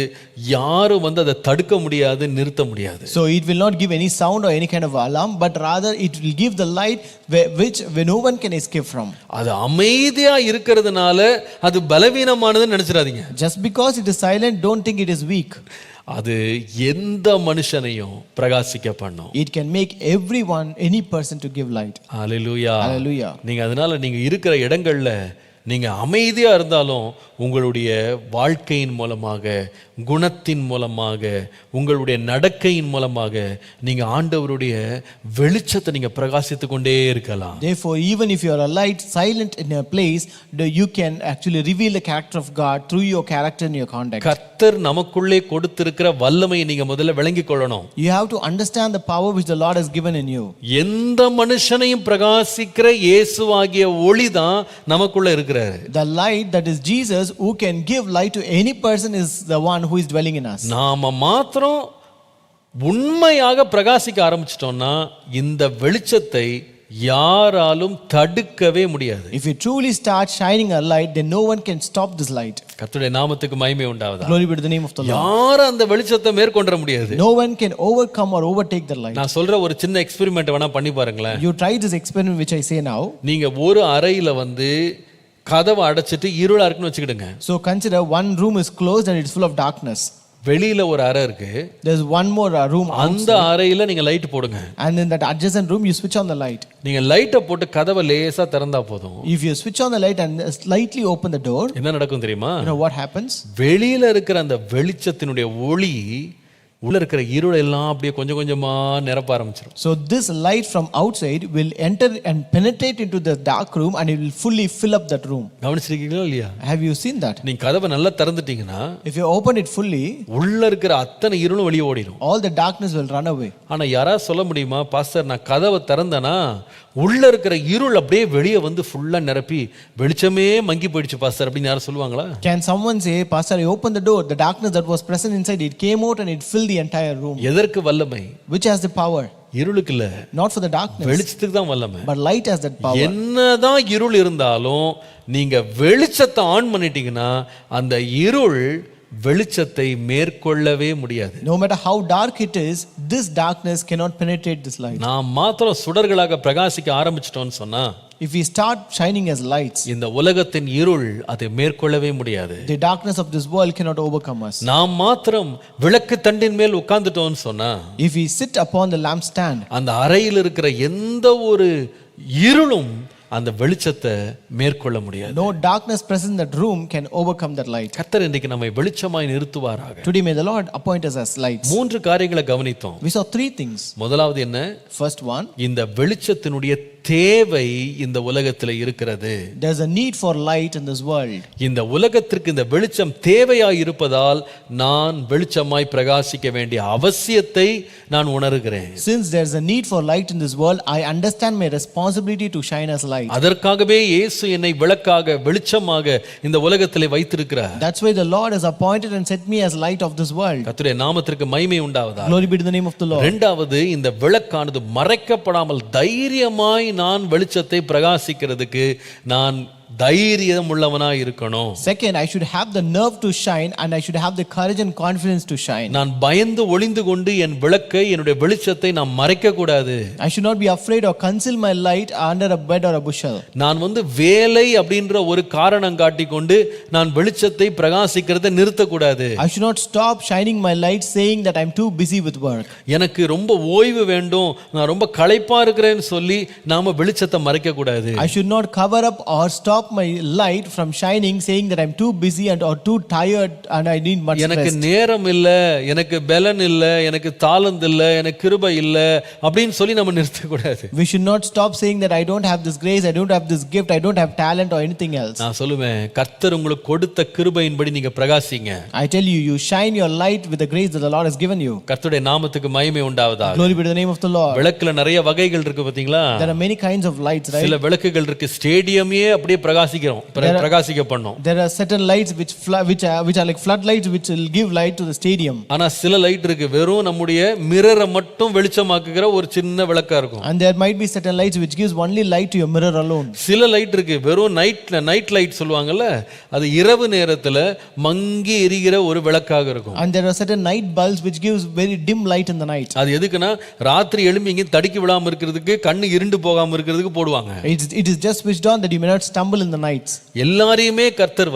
யாரும் அதை தடுக்க முடியாது, நிறுத்த முடியாது. So it will not give any sound or any kind of alarm, but rather it will give the light which no one can escape from. அது அமைதியா இருக்கிறதுனால அது பலவீனமானதுன்னு நினைச்சிடாதீங்க. Just because it is silent don't think it is weak. அது எந்த மனுஷனையும் பிரகாசிக்க பண்ணும். It can make everyone, any person to give light. Hallelujah. Hallelujah. அதனால நீங்க இருக்கிற இடங்கள்ல நீங்க அமைதியா இருந்தாலும் உங்களுடைய வாழ்க்கையின் மூலமாக, குணத்தின் மூலமாக, உங்களுடைய நடக்கையின் மூலமாக நீங்க ஆண்டவருடைய வெளிச்சத்தை நீங்க பிரகாசித்துக் கொண்டே இருக்கலாம். Therefore even if you are a light silent in a place, you can actually reveal the character of God through your character and your conduct. கர்த்தர் நமக்குள்ளே கொடுத்திருக்கிற வல்லமையை நீங்க முதல்ல விளங்கிக் கொள்ளணும். You have to understand the power which the Lord has given in you. எந்த மனுஷனையும் பிரகாசிக்கிற இயேசுவாகிய ஒளி தான் நமக்குள்ள இருக்கிறார். The light that is Jesus who can give light to any person is the one who is dwelling in us. நாம மாத்திரம் உண்மையாக பிரகாசிக்க ஆரம்பிச்சிட்டோம்னா இந்த வெளிச்சத்தை யாராலும் தடுக்கவே முடியாது. If you truly start shining a light, then no one can stop this light. கர்த்தருடைய நாமத்துக்கு மகிமை உண்டாவதாக. Glory be to the name of the Lord. யாரும் அந்த வெளிச்சத்தை மேற்கொள்ள முடியாது. No one can overcome or overtake the light. நான் சொல்ற ஒரு சின்ன எக்ஸ்பெரிமெண்ட் வேணா பண்ணி பாருங்களேன். You try this experiment which I say now. நீங்க ஒரு அறையில கதவை அடைச்சிட்டு இருளா இருக்குன்னு வச்சுக்கிடுங்க. So consider one room is closed and it's full of darkness. வெளியில ஒரு அறை இருக்கு. There's one more room outside. அந்த அறையில நீங்க லைட் போடுங்க. And in that adjacent room you switch on the light. நீங்க லைட்ட போட்டு கதவை லேசா திறந்தா போதும். If you switch on the light and slightly open the door, என்ன நடக்கும் தெரியுமா? you know what happens? வெளியில இருக்கிற அந்த வெளிச்சத்தினுடைய ஒளி உள்ள இருக்கிற இருள் எல்லாம் அப்படியே கொஞ்சம் கொஞ்சமா நிரப்ப ஆரம்பிச்சிடும். So this light from outside will enter and penetrate into the dark room and it will fully fill up that room. கவனிச்சிருக்கீங்களா இல்லையா? Have you seen that? நீங்க கதவை நல்லா திறந்துட்டீங்கன்னா, if you open it fully, உள்ள இருக்கிற அத்தனை இருளும் வெளியே ஓடிடும். all the darkness will run away. ஆனா யாராவது சொல்ல முடியுமா, பாஸ்டர் நான் கதவை திறந்தனா உள்ள இருக்கிற இருள் அப்படியே வெளியே ஃபுல்லா நிரப்பி வெளிச்சமே மங்கி போயிடுச்சு பாஸ்டர் அப்படின்னு யாரும் சொல்லுவாங்களா? Can someone say, pastor I opened the door, the darkness that was present inside it came out and it filled the entire room? எதற்கு வல்லமை? Which has the power? இருளுக்கு இல்ல, not for the darkness, வெளிச்சத்துக்கு தான் வல்லமை. but light has that power. என்னதான் இருள் இருந்தாலும் நீங்க வெளிச்சத்தை ஆன் பண்ணிட்டீங்கன்னா அந்த இருள் வெளிச்சத்தை மேற்கொள்ளவே முடியாது. No matter how dark it is, this darkness cannot penetrate this light. நாம் மாத்திரம் சுடர்களாக பிரகாசிக்க ஆரம்பிச்சிட்டோம்னு சொன்னா, if we start shining as lights, இந்த உலகத்தின் இருள் அதை மேற்கொள்ளவே முடியாது. the darkness of this world cannot overcome us. நாம் மாத்திரம் விளக்கு தண்டின் மேல் உட்கார்ந்துட்டோம்னு சொன்னா, if we sit upon the lampstand, அந்த அறையில் இருக்கிற எந்த ஒரு இருளும் அந்த வெளிச்சத்தை மேற்கொள்ள முடியாது. No darkness present in that room can overcome that light. கர்த்தர் இன்றைக்கு நம்மை வெளிச்சமாய் நிறுத்துவாராக. Today may the Lord appoint us as lights. 3 காரியங்களை கவனித்தோம். We saw 3 things. முதலாவது என்ன? First one, இந்த வெளிச்சத்தினுடைய தேவை இந்த உலகத்தில் இருக்கிறது. there's a need for light in this world. இந்த உலகத்திற்கு இந்த வெளிச்சம் தேவையாய் இருப்பதால் நான் வெளிச்சமாய் பிரகாசிக்க வேண்டிய அவசியத்தை நான் உணர்கிறேன். Since there's a need for light in this world, I understand my responsibility to shine as light. அதற்காகவே இயேசு என்னை விளக்காக வெளிச்சமாக இந்த உலகத்திலே வைத்திருக்கிறார். That's why the Lord has appointed and set me as light of this world. கர்த்தருடைய நாமத்திற்கு மகிமை உண்டாவதாக. Glory be to the name of the Lord. இரண்டாவது, இந்த விளக்கானது மறைக்கப்படாமல் தைரியமாய் நான் வெளிச்சத்தை பிரகாசிக்கிறதுக்கு நான் தைரியம் உள்ளவனாய் இருக்கணும். Second, I should have the nerve to shine and I should have the courage and confidence to shine. நான் பயந்து ஒளிந்து கொண்டு என் விளக்கை என்னுடைய வெளிச்சத்தை நான் மறைக்க கூடாது. I should not be afraid or conceal my light under a bed or a bushel. நான் வேலை அப்படின்ற ஒரு காரணம் காட்டிக் கொண்டு நான் வெளிச்சத்தை பிரகாசிக்கிறதை நிறுத்த கூடாது. I should not stop shining my light saying that I'm too busy with work. எனக்கு ரொம்ப ஓய்வு வேண்டும், நான் ரொம்ப களைப்பா இருக்கிறேன்னு சொல்லி நாம வெளிச்சத்தை மறைக்க கூடாது. I should not cover up or stop my light from shining saying that I'm too busy and or too tired and I need much எனக்கு rest. நேரம் இல்ல, எனக்கு பலன் இல்ல, எனக்கு தாளந்து இல்ல, எனக்கு கிருபை இல்ல அப்படின்னு சொல்லி நம்ம நிறுத்த கூடாது. We should not stop saying that I don't have this grace, I don't have this gift, I don't have talent or anything else. நான் சொல்லுவேன், கர்த்தர் உங்களுக்கு கொடுத்த கிருபையின்படி நீங்க பிரகாசிங்க. I tell you, you shine your light with the grace that the Lord has given you. கர்த்தருடைய நாமத்துக்கு மகிமை உண்டாவதாக. Glory be to the name of the Lord. விளக்குல நிறைய வகைகள் இருக்கு பாத்தீங்களா? There are many kinds of lights, right? சில விளக்குகள் இருக்கு ஸ்டேடியமே அப்படியே பிரகாசிக்க பண்ணும். There are certain lights which are like floodlights which will give light to the stadium. ஆனா சில லைட் இருக்கு வெறும் நம்முடைய மிரரை மட்டும் வெளிச்சமாக்குகிற ஒரு சின்ன விளக்கா இருக்கும். And there might be certain lights which gives only light to your mirror alone. சில லைட் இருக்கு வெறும் நைட் லைட் சொல்லுவாங்கல்ல, அது இரவு நேரத்துல மங்கி எரிகிற ஒரு விளக்காக இருக்கும். And there are certain night bulbs which gives very dim light in the night. அது எதுக்குன்னா ராத்திரி எழும்பி இங்க தடுக்கி விடாம இருக்கிறதுக்கு, கண்ணு இருண்டு போகாம இருக்கிறதுக்கு போடுவாங்க. It is just switched on that you may not stumble in the nights. எல்லாரையுமே கர்த்தர்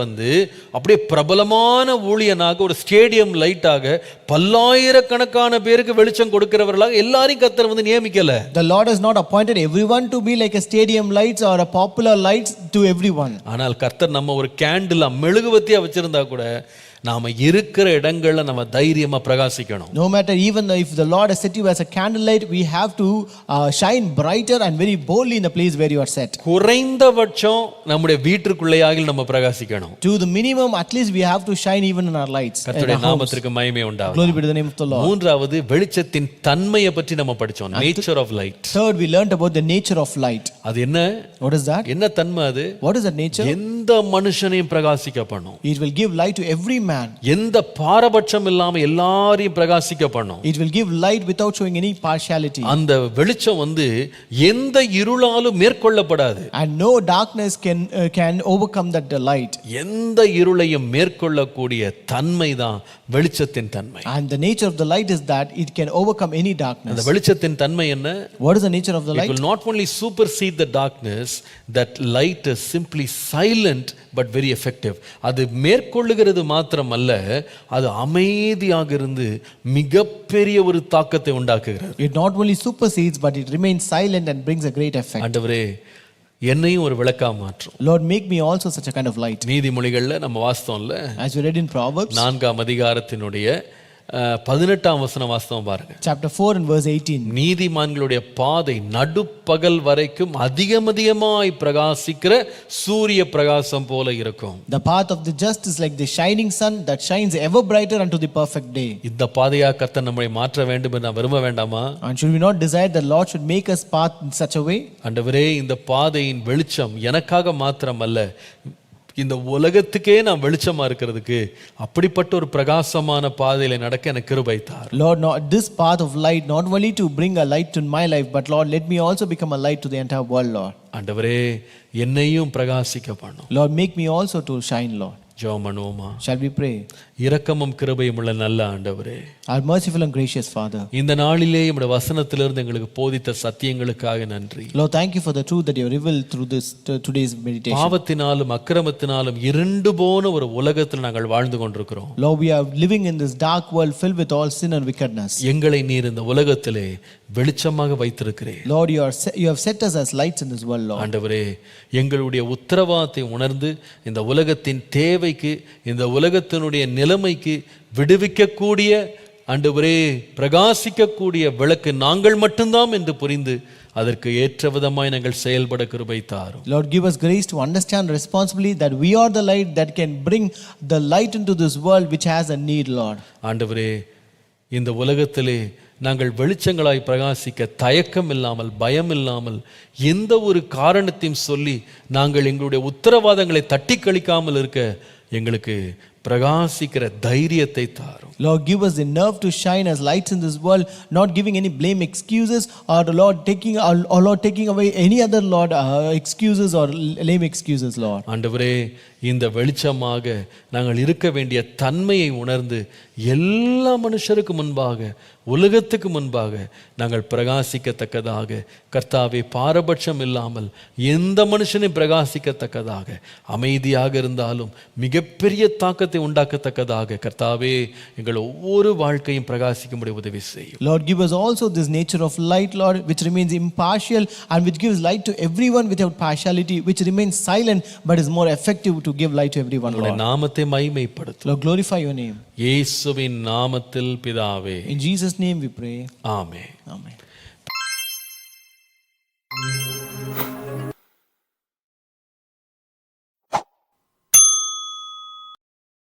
அப்படியே பிரபலமான ஊழியனாக ஒரு ஸ்டேடியம் லைட்டாக பல்லாயிரக்கணக்கான பேருக்கு வெளிச்சம் கொடுக்கிறவர்களாக எல்லாரையும் கர்த்தர் நியமிக்கல. The Lord has not appointed everyone to be like a stadium lights or a popular lights to everyone. ஆனால் கர்த்தர் நம்ம ஒரு கேண்டில் மெழுகுவத்தியா வச்சிருந்தா கூட நாம இருக்கிற இடங்கள்ல நம்ம தைரியமா பிரகாசிக்கணும். No matter even if the Lord has set you as a candlelight, we have to shine brighter and very boldly in the place where you are set. குறைந்தபட்சம் நம்முடைய வீட்டுக்குள்ளேயாக நம்ம பிரகாசிக்கணும். To the minimum, at least we have to shine even in our lights. கர்த்தருடைய நாமத்திற்கு மகிமை உண்டாவதாக. Glory be to the name of the Lord. மூன்றாவது, வெளிச்சத்தின் தன்மையை பற்றி நம்ம படிச்சோம். Nature of light. Third, we learned about the nature of light. அது என்ன? What is that? என்ன தன்மை அது? What is that nature? எந்த மனுஷனையும் பிரகாசிக்க பண்ணும். It will give light to every man. எந்த பாரபட்சம் இல்லாம எல்லாரையும் பிரகாசிக்க பண்ணும். It will give light without showing any partiality. அந்த வெளிச்சம் எந்த இருளாலும் மேற்கொள்ளப்படாது. And no darkness can overcome that light. எந்த இருளையும் மேற்கொள்ளக்கூடிய தன்மை தான் வெளிச்சத்தின் தன்மை. And the nature of the light is that it can overcome any darkness. அந்த வெளிச்சத்தின் தன்மை என்ன? What is the nature of the light? It will not only supersede the darkness, that light is simply silent but very effective. அது மேற்கொள்ளுகிறது மாத்திரமல்ல, அது அமைதியாக இருந்து மிகப்பெரிய ஒரு தாக்கத்தை உண்டாக்குகிறது. It not only supersedes but it remains silent and brings a great effect. ஆண்டவரே, என்னையும் ஒரு விளக்கா மாற்றும். Lord, make me also such a kind of light. நீதிமொழிகள்ல நம்ம வாஸ்தவம்ல, as we read in Proverbs 4ஆம் அதிகாரத்தினுடைய 18ஆம் வசனம் வாஸ்தவம் பாருங்க. chapter 4 and verse 18. நீதிமான்களுடைய பாதை நடுப்பகல் வரைக்கும் அதிகமாய் பிரகாசிக்கிற சூரிய பிரகாசம் போல இருக்கும். The path of the just is like the shining sun that shines ever brighter unto the perfect day. இந்த பாதையா கர்த்தர் நம்மை மாற்ற வேண்டும் என்று நான் விரும்ப வேண்டாமா? And should we not desire that Lord should make us path in such a way? ஆண்டவரே, இந்த பாதையின் வெளிச்சம் எனக்காக மாத்திரமல்ல, இந்த உலகத்துக்கே நான் வெளிச்சமா இருக்கிறதுக்கு அப்படிப்பட்ட ஒரு பிரகாசமான பாதையில நடக்க எனக்கு கிருபை தார். Lord, not this path of light not only to bring a light to my life, but Lord, let me also become a light to the entire world, Lord. ஆண்டவரே, என்னையும் பிரகாசிக்க பண்ணும். Lord, make me also to shine, Lord. ஜெபம் பண்ணுவோமா? Shall we pray? இரக்கமும் கிருபையும் உள்ள நல்ல ஆண்டவரே, Our merciful and gracious Father, இந்த நாளிலே உம்முடைய வசனத்திலிருந்து எங்களுக்கு போதித்த சத்தியங்களுக்காக நன்றி. Lord, thank you for the truth that you have revealed through this today's meditation. பாவத்தினாலும் அக்கிரமத்தினாலும் இருண்டு போன ஒரு உலகத்தில் நாங்கள் வாழ்ந்து கொண்டிருக்கிறோம். Lord, we are living in this dark world filled with all sin and wickedness. எங்களை நீர் இந்த உலகத்திலே வெளிச்சமாக வைத்திருக்கிறீர். Lord, you have set us as lights in this world, Lord. ஆண்டவரே, எங்களுடைய உத்தரவாதத்தை உணர்ந்து இந்த உலகத்தின் தேவைக்கு, இந்த உலகத்தினுடைய நிலைமைக்கு விடுவிக்கக்கூடிய, ஆண்டவரே பிரகாசிக்கக்கூடிய விளக்கு நாங்கள் மட்டும்தான் என்று புரிந்து அதற்கு ஏற்ற விதமாய் நாங்கள் செயல்பட கிருபை தாரும். Lord, give us grace to understand responsibly that we are the light that can bring the light into this world which has a need, Lord. ஆண்டவரே, இந்த உலகத்திலே நாங்கள் வெளிச்சங்களாய் பிரகாசிக்க தயக்கம் இல்லாமல், பயம் இல்லாமல், எந்த ஒரு காரணத்தையும் சொல்லி நாங்கள் எங்களுடைய உத்தரவாதங்களை தட்டி கழிக்காமல் இருக்க எங்களுக்கு பிரகாசிக்கிற தைரியத்தை தாரும். Lord, give us the nerve to shine as lights in this world, not giving any blame excuses, or Lord taking away any other excuses or lame excuses, Lord. ஆண்டவரே, இந்த வெளிச்சமாக நாங்கள் இருக்க வேண்டிய தன்மையை உணர்ந்து எல்லா மனுஷருக்கு முன்பாக, உலகத்துக்கு முன்பாக நாங்கள் பிரகாசிக்கத்தக்கதாக, கர்த்தாவே, பாரபட்சம் இல்லாமல் எந்த மனுஷனையும் பிரகாசிக்கத்தக்கதாக, அமைதியாக இருந்தாலும் மிகப்பெரிய தாக்கத்தை உண்டாக்கத்தக்கதாக, கர்த்தாவே, எங்கள் ஒவ்வொரு வாழ்க்கையும் பிரகாசிக்கும்படி உதவி செய்யும். Lord, give us also this nature of light, Lord, which remains impartial and which gives light to everyone without partiality, which remains silent but is more effective to give light to everyone, Lord. நாமத்தை மகிமைப்படுத்தும். Lord, glorify your name. இயேசுவின் நாமத்தில் பிதாவே. In Jesus' name we pray. Amen. Amen.